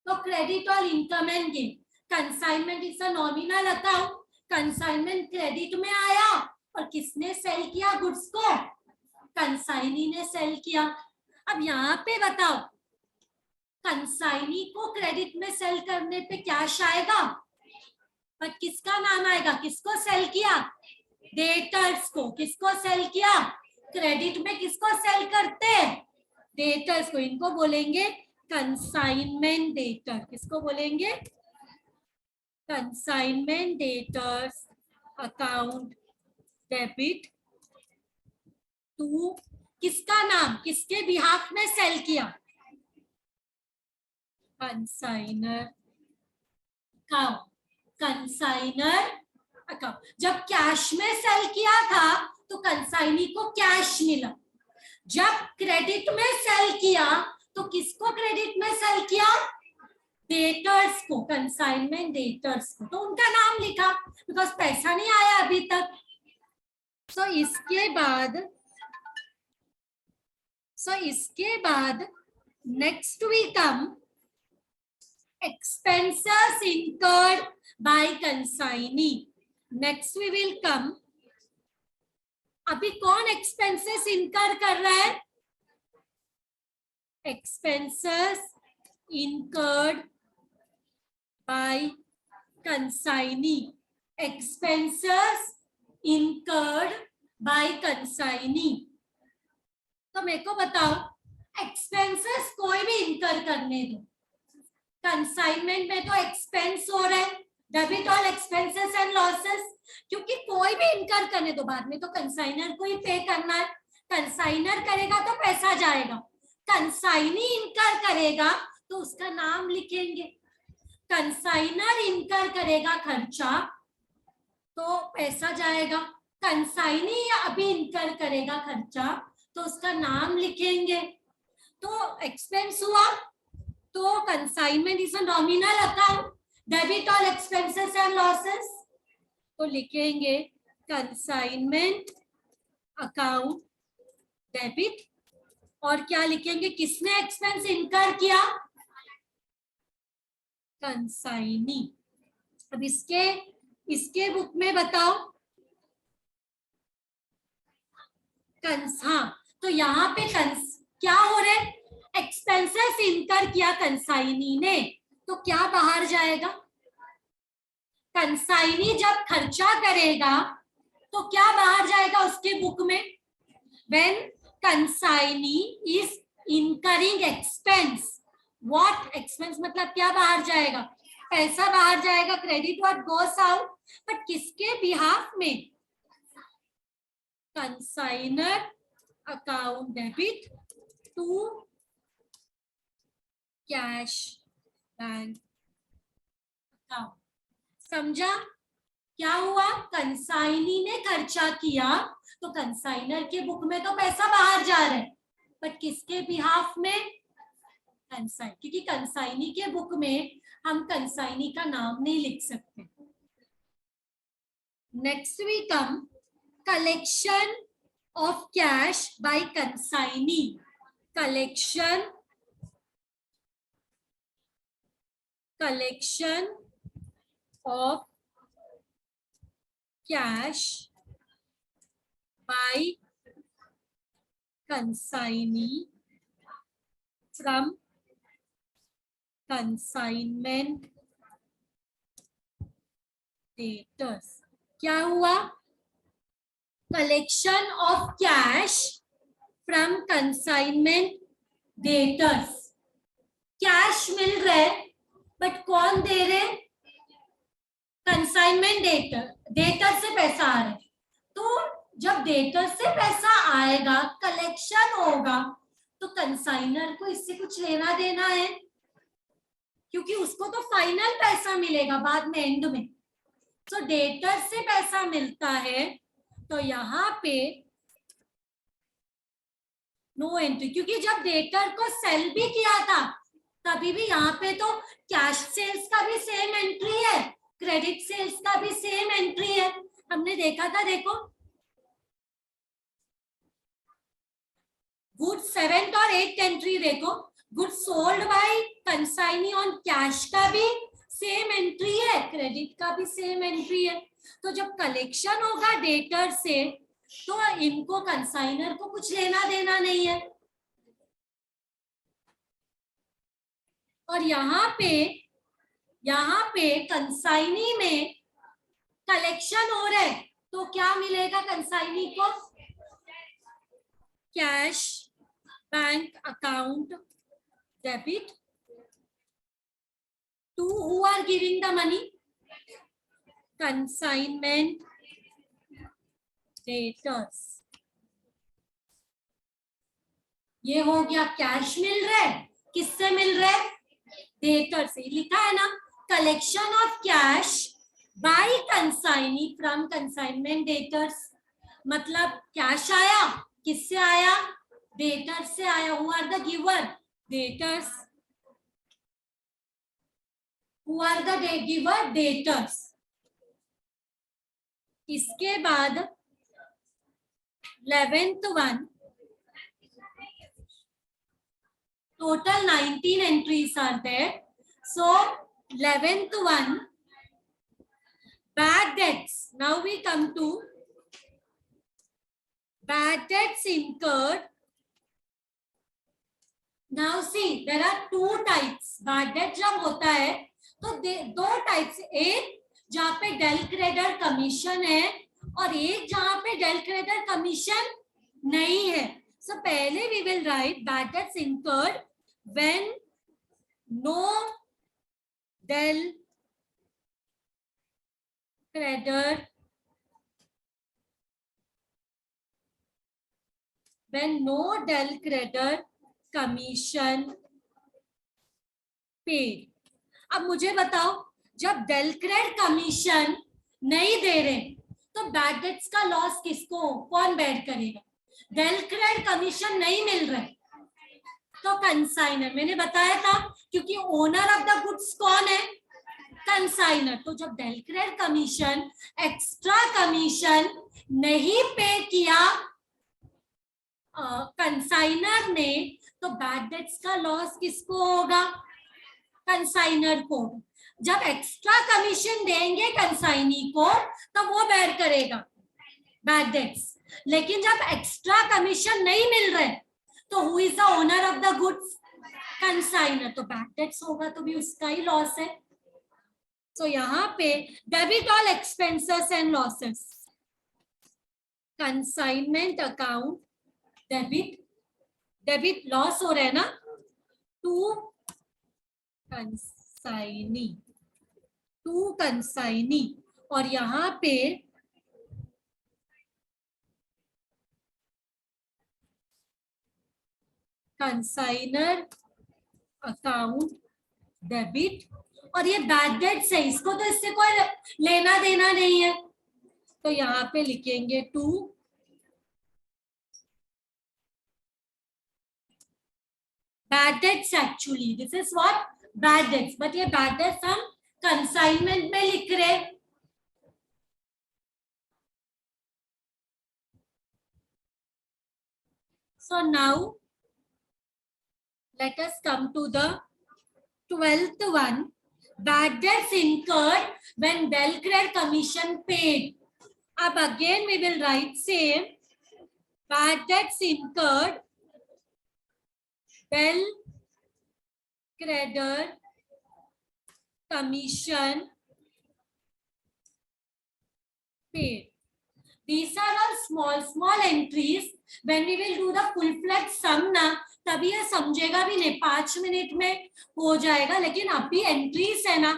तो credit all income and gain. Consignment is a nominal account. Consignment credit में आया और किसने सेल किया गुड्स को? कंसाइनी ने सेल किया। अब यहाँ पे बताओ, कंसाइनी को क्रेडिट में सेल करने पे कैश आएगा, पर किसका नाम आएगा? किसको सेल किया? डेटर्स को। किसको सेल किया? क्रेडिट में किसको सेल करते हैं? डेटर्स को। इनको बोलेंगे कंसाइनमेंट डेटर। किसको बोलेंगे? Consignment debtors account debit to, किसका नाम? किसके बिहाफ में सेल किया? Consignor account. Consignor account. जब कैश में सेल किया था तो कंसाइनी को कैश मिला। जब क्रेडिट में सेल किया तो किसको क्रेडिट में सेल किया? डेटर्स को। कंसाइनमेंट डेटर्स को। तो उनका नाम लिखा, बिकॉज पैसा नहीं आया अभी तक। सो इसके बाद next we come expenses incurred by consignee. Next we will come. अभी कौन expenses incur कर रहा है? Expenses incurred by consignee. Expenses incurred by consignee. तो मेरे को बताओ, expenses कोई भी incur करने दो। कंसाइनमेंट में तो एक्सपेंस हो रहा है, debit all expenses and losses, क्योंकि कोई भी इनकर करने दो, बाद में तो कंसाइनर को ही पे करना है। कंसाइनर करेगा तो पैसा जाएगा, कंसाइनी इनकर करेगा तो उसका नाम लिखेंगे। कंसाइनर इनकर करेगा खर्चा तो पैसा जाएगा, कंसाइनी अभी इनकर करेगा खर्चा तो उसका नाम लिखेंगे। तो एक्सपेंस हुआ तो consignment is a nominal account, debit all expenses and losses, तो लिखेंगे कंसाइनमेंट अकाउंट डेबिट। और क्या लिखेंगे? किसने एक्सपेंस इनकर किया? कंसाइनी। अब इसके बुक में बताओ। हाँ, तो यहाँ पे क्या हो रहा है? एक्सपेंसेस इनकर किया कंसाइनी ने, तो क्या बाहर जाएगा? कंसाइनी जब खर्चा करेगा तो क्या बाहर जाएगा उसके बुक में? When consignee is incurring expense, what expense मतलब क्या बाहर जाएगा? पैसा बाहर जाएगा, credit what goes out, but किसके बिहाफ में? Consignor account debit to cash bank account. समझा? क्या हुआ? कंसाइनी ने खर्चा किया तो कंसाइनर के बुक में तो पैसा बाहर जा रहा है, बट किसके बिहाफ में? कंसाइन, क्योंकि कंसाइनी के बुक में हम कंसाइनी का नाम नहीं लिख सकते। Next we come collection of cash by consignee. Collection of cash by consignee from consignment debtors। क्या हुआ? Collection of cash from consignment debtors. Cash मिल रहा है, बट कौन दे रहे? कंसाइनमेंट डेटर से पैसा आ रहा है। तो जब डेटर से पैसा आएगा, कलेक्शन होगा, तो कंसाइनर को इससे कुछ लेना देना है, क्योंकि उसको तो फाइनल पैसा मिलेगा बाद में, एंड में। तो डेटर से पैसा मिलता है, तो यहाँ पे नो एंट्री, क्योंकि जब डेटर को सेल भी किया था तभी भी यहाँ पे तो कैश सेल्स का भी सेम एंट्री है, क्रेडिट सेल्स का भी सेम एंट्री है। हमने देखा था, देखो गुड्स 7th और 8th एंट्री देखो, goods sold by consignee on cash का भी सेम एंट्री है, क्रेडिट का भी सेम एंट्री है। तो जब कलेक्शन होगा डेटर से, तो इनको कंसाइनर को कुछ लेना देना नहीं है। और यहाँ पे कंसाइनी में कलेक्शन हो रहा है, तो क्या मिलेगा कंसाइनी को? Cash bank account debit to who are giving the money? Consignment debtors. ये हो गया, कैश मिल रहा है, किससे मिल रहा है? डेटर से। लिखा है ना, collection of cash by consignee from consignment debtors. मतलब कैश आया, किससे आया? डेटर से आया। Who are the giver? Debtors. Who are the giver? Debtors. इसके बाद 11th one, total 19 entries are there. So 11th one, bad debts. Now we come to bad debts incurred. Now see, there are two types. Bad debt जब होता है तो दो types, एक जहाँ पे डेल क्रेडिटर कमीशन है और एक जहाँ पे डेल क्रेडिटर कमीशन नहीं है। So पहले we will write bad debts incurred when no del creditor, when no del creditor commission paid। अब मुझे बताओ, जब डेल क्रेड कमीशन नहीं दे रहे तो बैड डेट्स का लॉस किसको, कौन बेयर करेगा? डेल क्रेड कमीशन नहीं मिल रहा तो कंसाइनर। मैंने बताया था, क्योंकि ओनर ऑफ द गुड्स कौन है? कंसाइनर। तो जब del credere commission, extra commission नहीं पे किया कंसाइनर ने, तो बैड डेट्स का लॉस किसको होगा? कंसाइनर को। जब एक्स्ट्रा कमीशन देंगे कंसाइनी को, तो वो बेयर करेगा बैड डेट्स। लेकिन जब एक्स्ट्रा कमीशन नहीं मिल रहे तो who is the owner of the goods? Consignor. तो बैड डेट्स होगा तो भी उसका ही लॉस है। तो यहाँ पे debit all expenses and losses, consignment account debit, debit loss हो रहा है ना, टू कंसाइनी, टू कंसाइनी। और यहाँ पे कंसाइनर अकाउंट डेबिट, और ये बैड डेट्स है, इसको तो इससे कोई लेना देना नहीं है, तो यहाँ पे लिखेंगे to bad debts. Actually this is what bad debts, but ये बैड डेट्स हम कंसाइनमेंट में लिख रहे। So now let us come to the 12th one. Bad debts incurred when Belcrare commission paid. Ab again we will write same. Bad debts incurred Belcrare commission paid. These are all small entries. When we will do the full-fledged sum ना, तभी ये समझेगा भी नहीं, 5 minute में हो जाएगा, लेकिन अभी एंट्रीज है ना,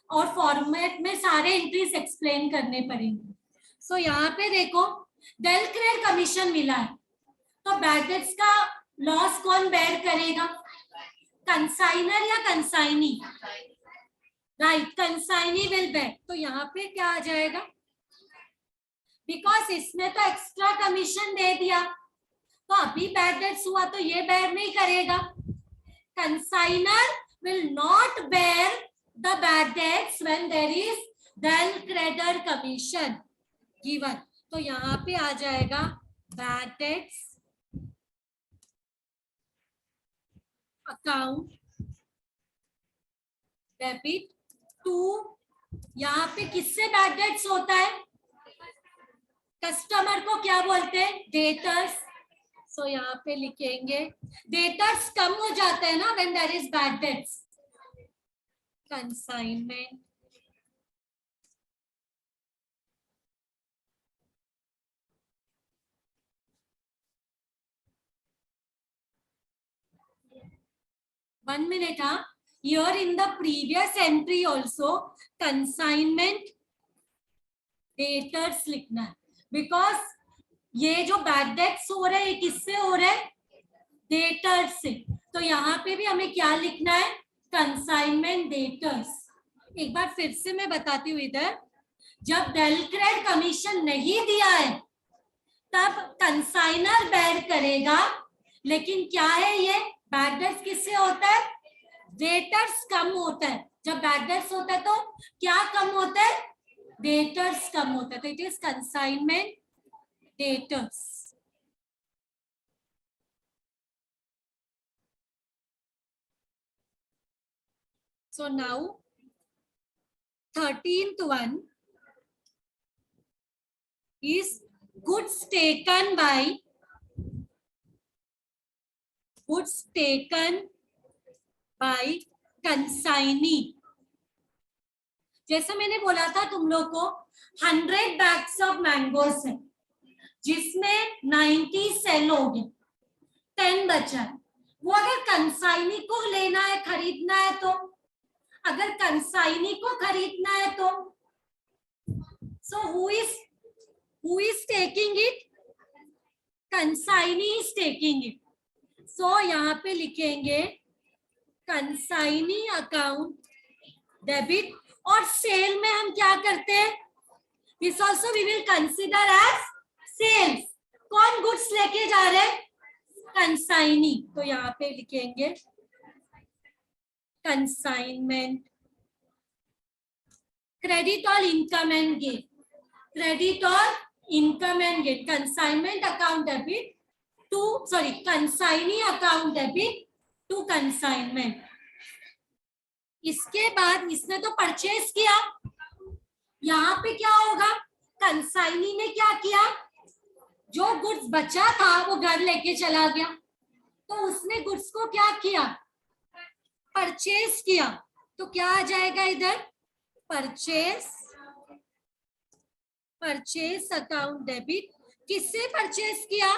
और फॉर्मेट में सारे एंट्रीज एक्सप्लेन करने पड़ेंगे। सो यहाँ पे देखो बेलक्रेयर कमीशन मिला है, तो बैड डेट्स का लॉस कौन बेयर करेगा? कंसाइनर या consignee? Right, consignee will bear. तो यहाँ पे क्या आ जाएगा? बिकॉज इसने तो एक्स्ट्रा कमीशन दे दिया, तो अभी बैड डेट्स हुआ तो ये बेयर नहीं करेगा। Consignor will not bear the bad debts when there is del credere commission given. तो यहाँ पे आ जाएगा bad debts account debit to, यहाँ पे किससे बैड डेट्स होता है? कस्टमर को क्या बोलते हैं? डेटर्स। सो यहाँ पे लिखेंगे डेटर्स कम हो जाते हैं ना when there is bad debts. Consignment one minute, huh? Here in the previous entry also consignment debtors लिखना है, बिकॉज ये जो बैड डेट्स हो रहे हैं किससे हो रहे हैं? डेटर्स से। तो यहाँ पे भी हमें क्या लिखना है? Consignment debtors. एक बार फिर से मैं बताती हूँ, इधर जब बेलक्रेयर कमीशन नहीं दिया है तब कंसाइनर बेयर करेगा, लेकिन क्या है ये बैड डेट्स किससे होता है? डेटर्स कम होता है। जब बैड डेट्स होता है तो क्या कम होता है? डेटर्स कम होता है, तो it is consignment debtors. So now 13th one is goods taken by consignee। जैसा मैंने बोला था तुम लोग को 100 बैग्स ऑफ मैंगोस है, जिसमें 90 सेल हो गए, 10 बचा है। वो अगर कंसाइनी को लेना है, खरीदना है, तो अगर कंसाइनी को खरीदना है तो so who is taking it? Consignee is taking it. So यहाँ पे लिखेंगे कंसाइनी अकाउंट डेबिट, और सेल में हम क्या करते हैं? This also we will consider as sales. कौन गुड्स लेके जा रहे हैं? कंसाइनी। तो यहाँ पे लिखेंगे consignment credit all income and gain, credit all income and gain, consignment account debit to, sorry, consignee account debit to consignment. इसके बाद इसने तो परचेज किया, यहाँ पे क्या होगा? कंसाइनी ने क्या किया? जो गुड्स बचा था वो घर लेके चला गया, तो उसने गुड्स को क्या किया? परचेज किया। तो क्या आ जाएगा इधर? Purchase account debit. किससे परचेज किया?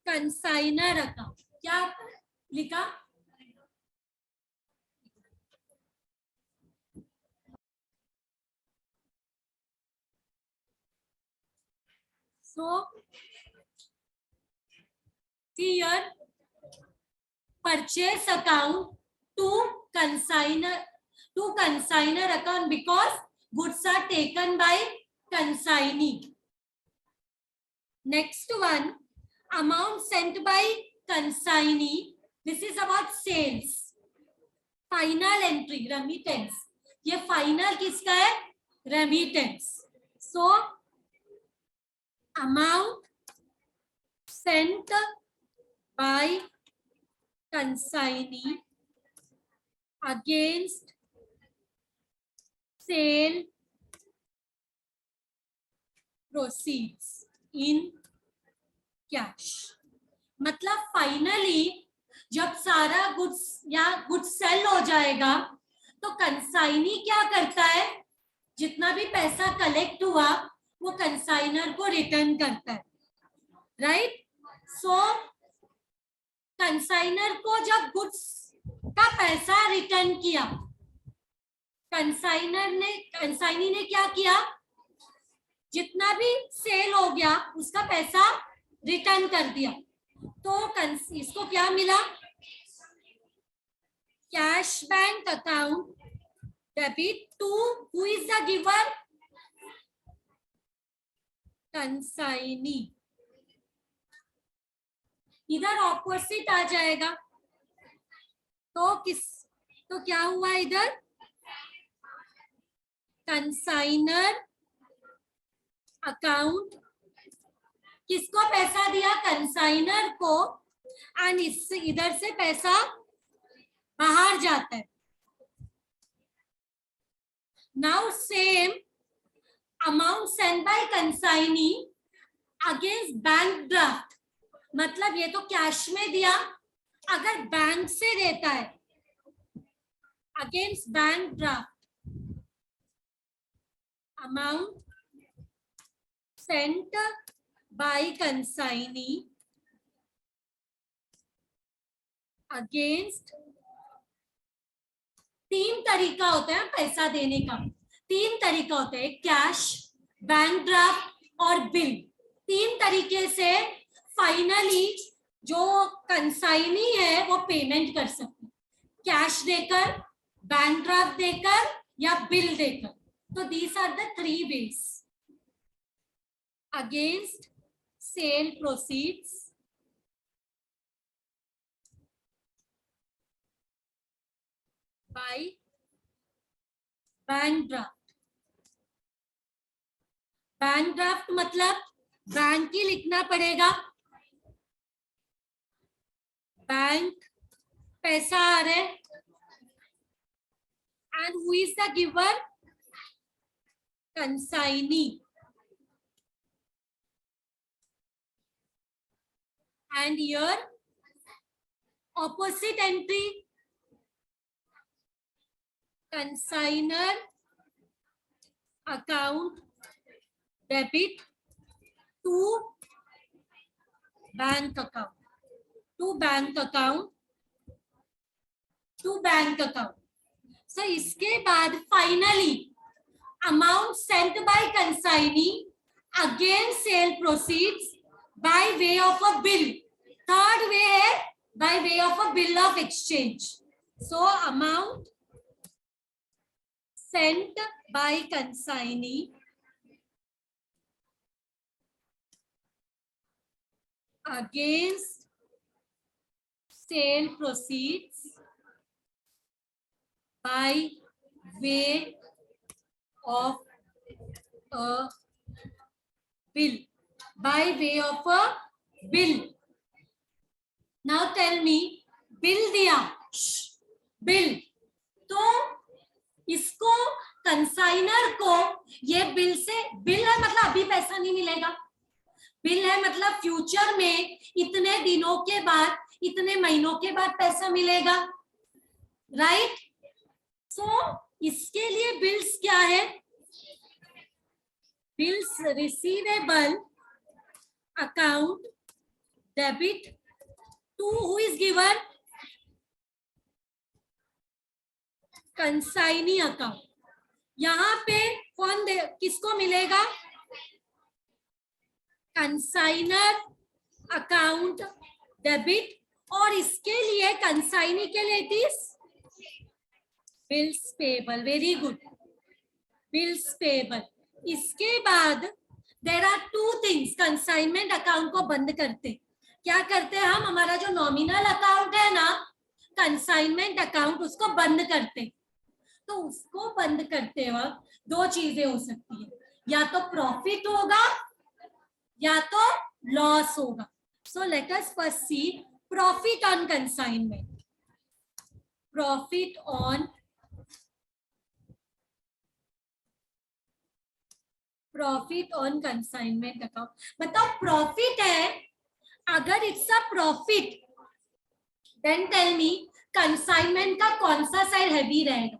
Consignor account. क्या लिखा? सो see here, purchase account to consignor account because goods are taken by consignee. Next one, amount sent by consignee. This is about sales. Final entry, remittance. ये final किसका है? Remittance. So amount sent by consignee against sale proceeds in cash. मतलब finally जब सारा goods या goods sale हो जाएगा तो कंसाइनी क्या करता है, जितना भी पैसा कलेक्ट हुआ वो कंसाइनर को रिटर्न करता है, राइट? सो कंसाइनर को जब गुड्स का पैसा रिटर्न किया, कंसाइनी ने क्या किया, जितना भी सेल हो गया उसका पैसा रिटर्न कर दिया. तो इसको क्या मिला? Cash bank account debit to who is the giver? Consignee. इधर ऑपोजिट आ जाएगा तो क्या हुआ इधर? कंसाइनर अकाउंट किसको पैसा दिया? कंसाइनर को. एंड इससे इधर से पैसा बाहर जाता है. Now same amount send bye consignee against bank draft. मतलब ये तो कैश में दिया, अगर बैंक से देता है against bank draft, amount sent by consignee against. तीन तरीका होता है पैसा देने का. तीन तरीका होता है, कैश, बैंक ड्राफ्ट और बिल. तीन तरीके से फाइनली जो कंसाइनी है वो पेमेंट कर सकते हैं, कैश देकर, बैंक ड्राफ्ट देकर या बिल देकर. तो these are the three ways against sale proceeds by bank draft. Bank draft मतलब बैंक ही लिखना पड़ेगा. बैंक पैसा आ रहा है and who is the giver? Consignee. And here opposite entry, consignor account debit to bank account, to bank account, to bank account. So इसके बाद finally amount sent by consignee against sale proceeds by way of a bill. Third way है by way of a bill of exchange. So amount sent by consignee against sale proceeds by way of a bill. By way of a bill. Now tell me, bill दिया, bill, तो इसको consignor को ये bill से, bill है मतलब अभी पैसा नहीं मिलेगा, बिल है मतलब फ्यूचर में इतने दिनों के बाद, इतने महीनों के बाद पैसा मिलेगा, राइट? सो इसके लिए बिल्स क्या है? Bills receivable account debit to who is given? Consignee account. यहाँ पे कौन दे, किसको मिलेगा? कंसाइनर अकाउंट डेबिट, और इसके लिए कंसाइनी के लिए it is bills payable. Very good, bills payable. इसके बाद there are two things. Consignment account को बंद करते क्या करते हैं हम, हमारा जो नॉमिनल अकाउंट है ना, कंसाइनमेंट अकाउंट, उसको बंद करते. तो उसको बंद करते वक्त दो चीजें हो सकती है, या तो प्रॉफिट होगा या तो लॉस होगा. So let us first see profit on consignment. Profit on consignment account. मतलब प्रॉफिट है, अगर it's a profit then tell me consignment का कौन सा साइड हैवी रहेगा.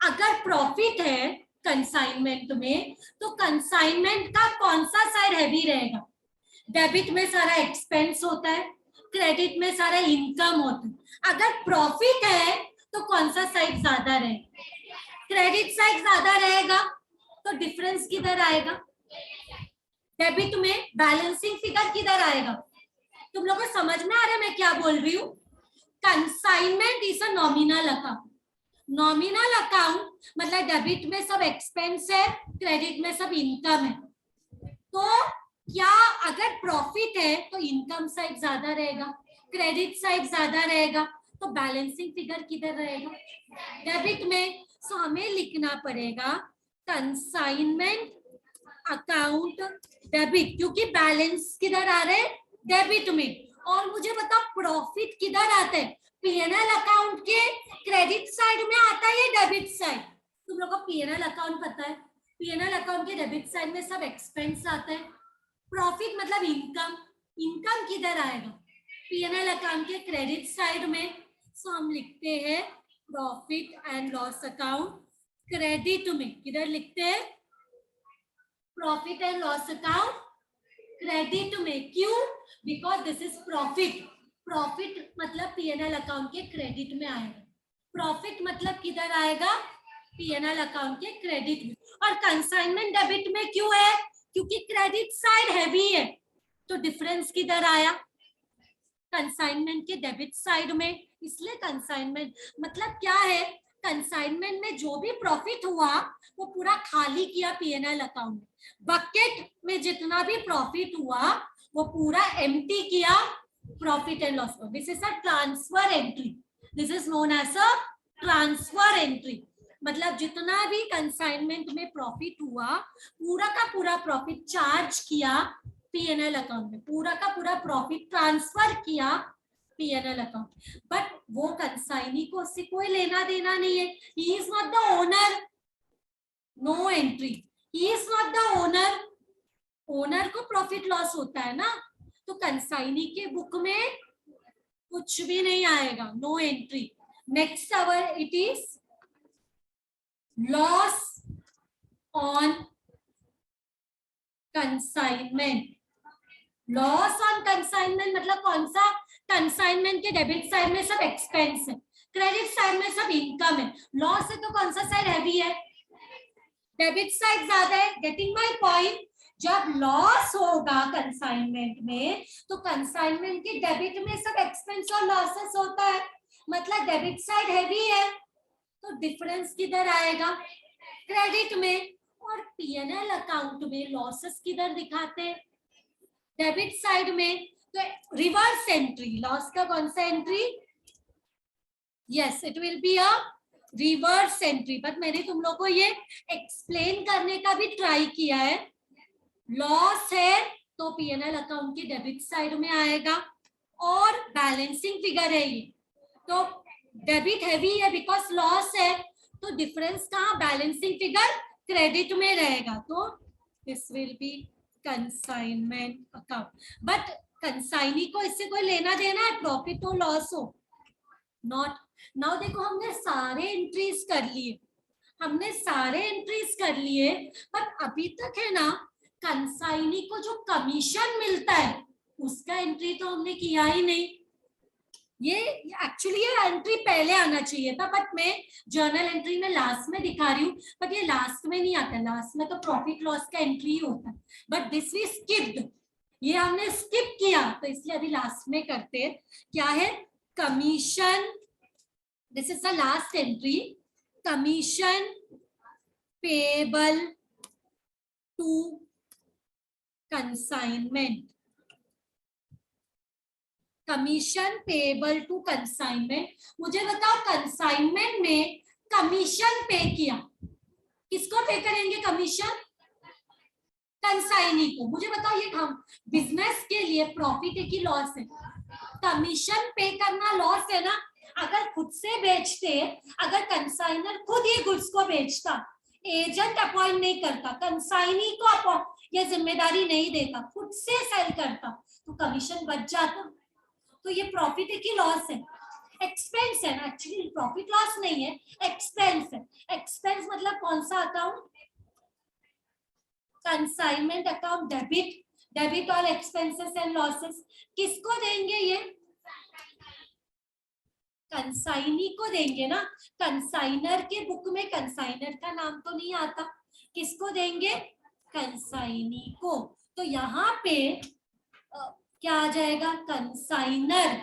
अगर प्रॉफिट है कंसाइनमेंट में तो कंसाइनमेंट का कौन सा साइड हैवी रहेगा. डेबिट में सारा एक्सपेंस होता है, क्रेडिट में सारा इनकम होता है. अगर प्रॉफिट है तो कौन सा साइड ज्यादा रहेगा, क्रेडिट साइड ज्यादा रहेगा. तो डिफरेंस किधर आएगा, डेबिट में बैलेंसिंग फिगर किधर आएगा. तुम लोगों को समझ में आ रहा है मैं क्या बोल रही हूँ. Consignment is a nominal account. Nominal account मतलब डेबिट में सब एक्सपेंस है, क्रेडिट में सब इनकम है. तो क्या अगर प्रॉफिट है तो इनकम साइड ज्यादा रहेगा, क्रेडिट साइड ज्यादा रहेगा, तो बैलेंसिंग फिगर किधर रहेगा, डेबिट में. सो हमें लिखना पड़ेगा कंसाइनमेंट अकाउंट डेबिट, क्योंकि बैलेंस किधर आ रहे हैं, डेबिट में. और मुझे बताओ प्रॉफिट किधर आता है, पीएनएल अकाउंट के क्रेडिट साइड में आता है या डेबिट साइड. तुम लोग को पीएनएल अकाउंट पता है, पीएनएल अकाउंट के डेबिट साइड में सब एक्सपेंस आता है. प्रॉफिट मतलब इनकम, इनकम किधर आएगा, पीएनएल अकाउंट के क्रेडिट साइड में. सो हम लिखते हैं profit and loss account credit में. किधर लिखते हैं, profit and loss account credit में. क्यों, because this is profit. Profit मतलब पीएनएल अकाउंट के क्रेडिट में आएगा, प्रॉफिट मतलब किधर आएगा, पीएनएल अकाउंट के क्रेडिट में. और कंसाइनमेंट डेबिट में क्यों है, क्योंकि क्रेडिट साइड हैवी है. तो डिफरेंस किधर आया, कंसाइनमेंट के डेबिट साइड में. इसलिए कंसाइनमेंट मतलब क्या है, कंसाइनमेंट में जो भी प्रॉफिट हुआ वो पूरा खाली किया पीएनएल अकाउंट में. बकेट में जितना भी प्रॉफिट हुआ वो पूरा एम्प्टी किया profit and loss. This is a transfer entry. This is known as a transfer entry. मतलब जितना भी कंसाइनमेंट में प्रॉफिट हुआ पूरा का पूरा प्रॉफिट चार्ज किया पीएनएल अकाउंट में, पूरा का पूरा प्रॉफिट ट्रांसफर किया पीएनएल अकाउंट. बट वो कंसाइनी को उससे कोई लेना देना नहीं है. He is not the owner, no entry. He is not the owner. Owner को प्रॉफिट लॉस होता है ना, तो कंसाइनी के बुक में कुछ भी नहीं आएगा, no entry. Next our it is loss on consignment. Loss on consignment मतलब कौन सा, कंसाइनमेंट के डेबिट साइड में सब एक्सपेंस है, क्रेडिट साइड में सब इनकम है. लॉस है तो कौन सा साइड हैवी है, डेबिट साइड ज्यादा है. Getting my point. जब लॉस होगा कंसाइनमेंट में तो कंसाइनमेंट के डेबिट में सब एक्सपेंस और लॉसेस होता है, मतलब डेबिट साइड हैवी है. तो डिफरेंस किधर आएगा, क्रेडिट में. और पीएनएल अकाउंट में लॉसेस किधर दिखाते हैं, डेबिट साइड में. तो रिवर्स एंट्री, लॉस का कौन सा entry, yes it will be a reverse entry. But मैंने तुम लोग को ये एक्सप्लेन करने का भी ट्राई किया है. लॉस है तो पीएनएल अकाउंट के डेबिट साइड में आएगा, और बैलेंसिंग फिगर है ये तो डेबिट हैवी है बिकॉज लॉस है. तो डिफरेंस कहाँ, बैलेंसिंग फिगर क्रेडिट में रहेगा. तो this will be consignment account. But consignee को इससे कोई लेना देना है, प्रॉफिट हो लॉस हो, नॉट. नाउ देखो हमने सारे एंट्रीज कर लिए, हमने सारे एंट्रीज कर लिए, पर अभी तक है ना कंसाइनी को जो कमीशन मिलता है उसका एंट्री तो हमने किया ही नहीं. ये एक्चुअली ये एंट्री पहले आना चाहिए था, बट मैं जर्नल एंट्री में लास्ट में दिखा रही हूँ. बट ये लास्ट में नहीं आता, लास्ट में तो प्रॉफिट लॉस का एंट्री ही होता है. बट दिस वी स्किप्ड, ये हमने स्किप किया तो इसलिए अभी लास्ट में करते हैं। क्या है? Commission, this is the last entry, commission payable to consignment, commission payable to consignment. मुझे बताओ कंसाइनमेंट में कमीशन पे किया, किसको पे करेंगे कमीशन? कंसाइनी को। मुझे बताओ ये हम बिजनेस के लिए प्रॉफिट है कि लॉस है? कमीशन पे करना लॉस है ना। अगर खुद से बेचते, अगर कंसाइनर खुद ही गुड्स को बेचता, एजेंट अपॉइंट नहीं करता, कंसाइनी को ये जिम्मेदारी नहीं देता, खुद से सेल करता, तो कमीशन बच जाता। तो ये प्रॉफिट है कि लॉस है? एक्सपेंस है ना। एक्चुअली प्रॉफिट लॉस नहीं है, एक्सपेंस है। एक्सपेंस मतलब कौन सा account? Consignment account debit, debit all expenses and losses. किसको देंगे ये? कंसाइनी को देंगे ना। कंसाइनर के बुक में कंसाइनर का नाम तो नहीं आता, किसको देंगे? कंसाइनी को। तो यहाँ पे क्या आ जाएगा? कंसाइनर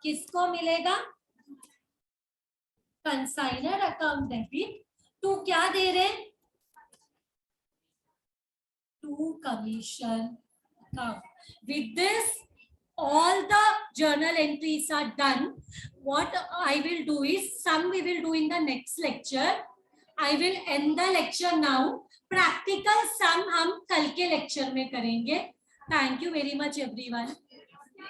किसको मिलेगा? कंसाइनर अकाउंट डेबिट टू क्या दे रहे? To commission account. With this, all the journal entries are done. What I will do is, some we will do in the next lecture. I will end the lecture now. Practical sum हम कल के lecture में करेंगे. Thank you very much everyone.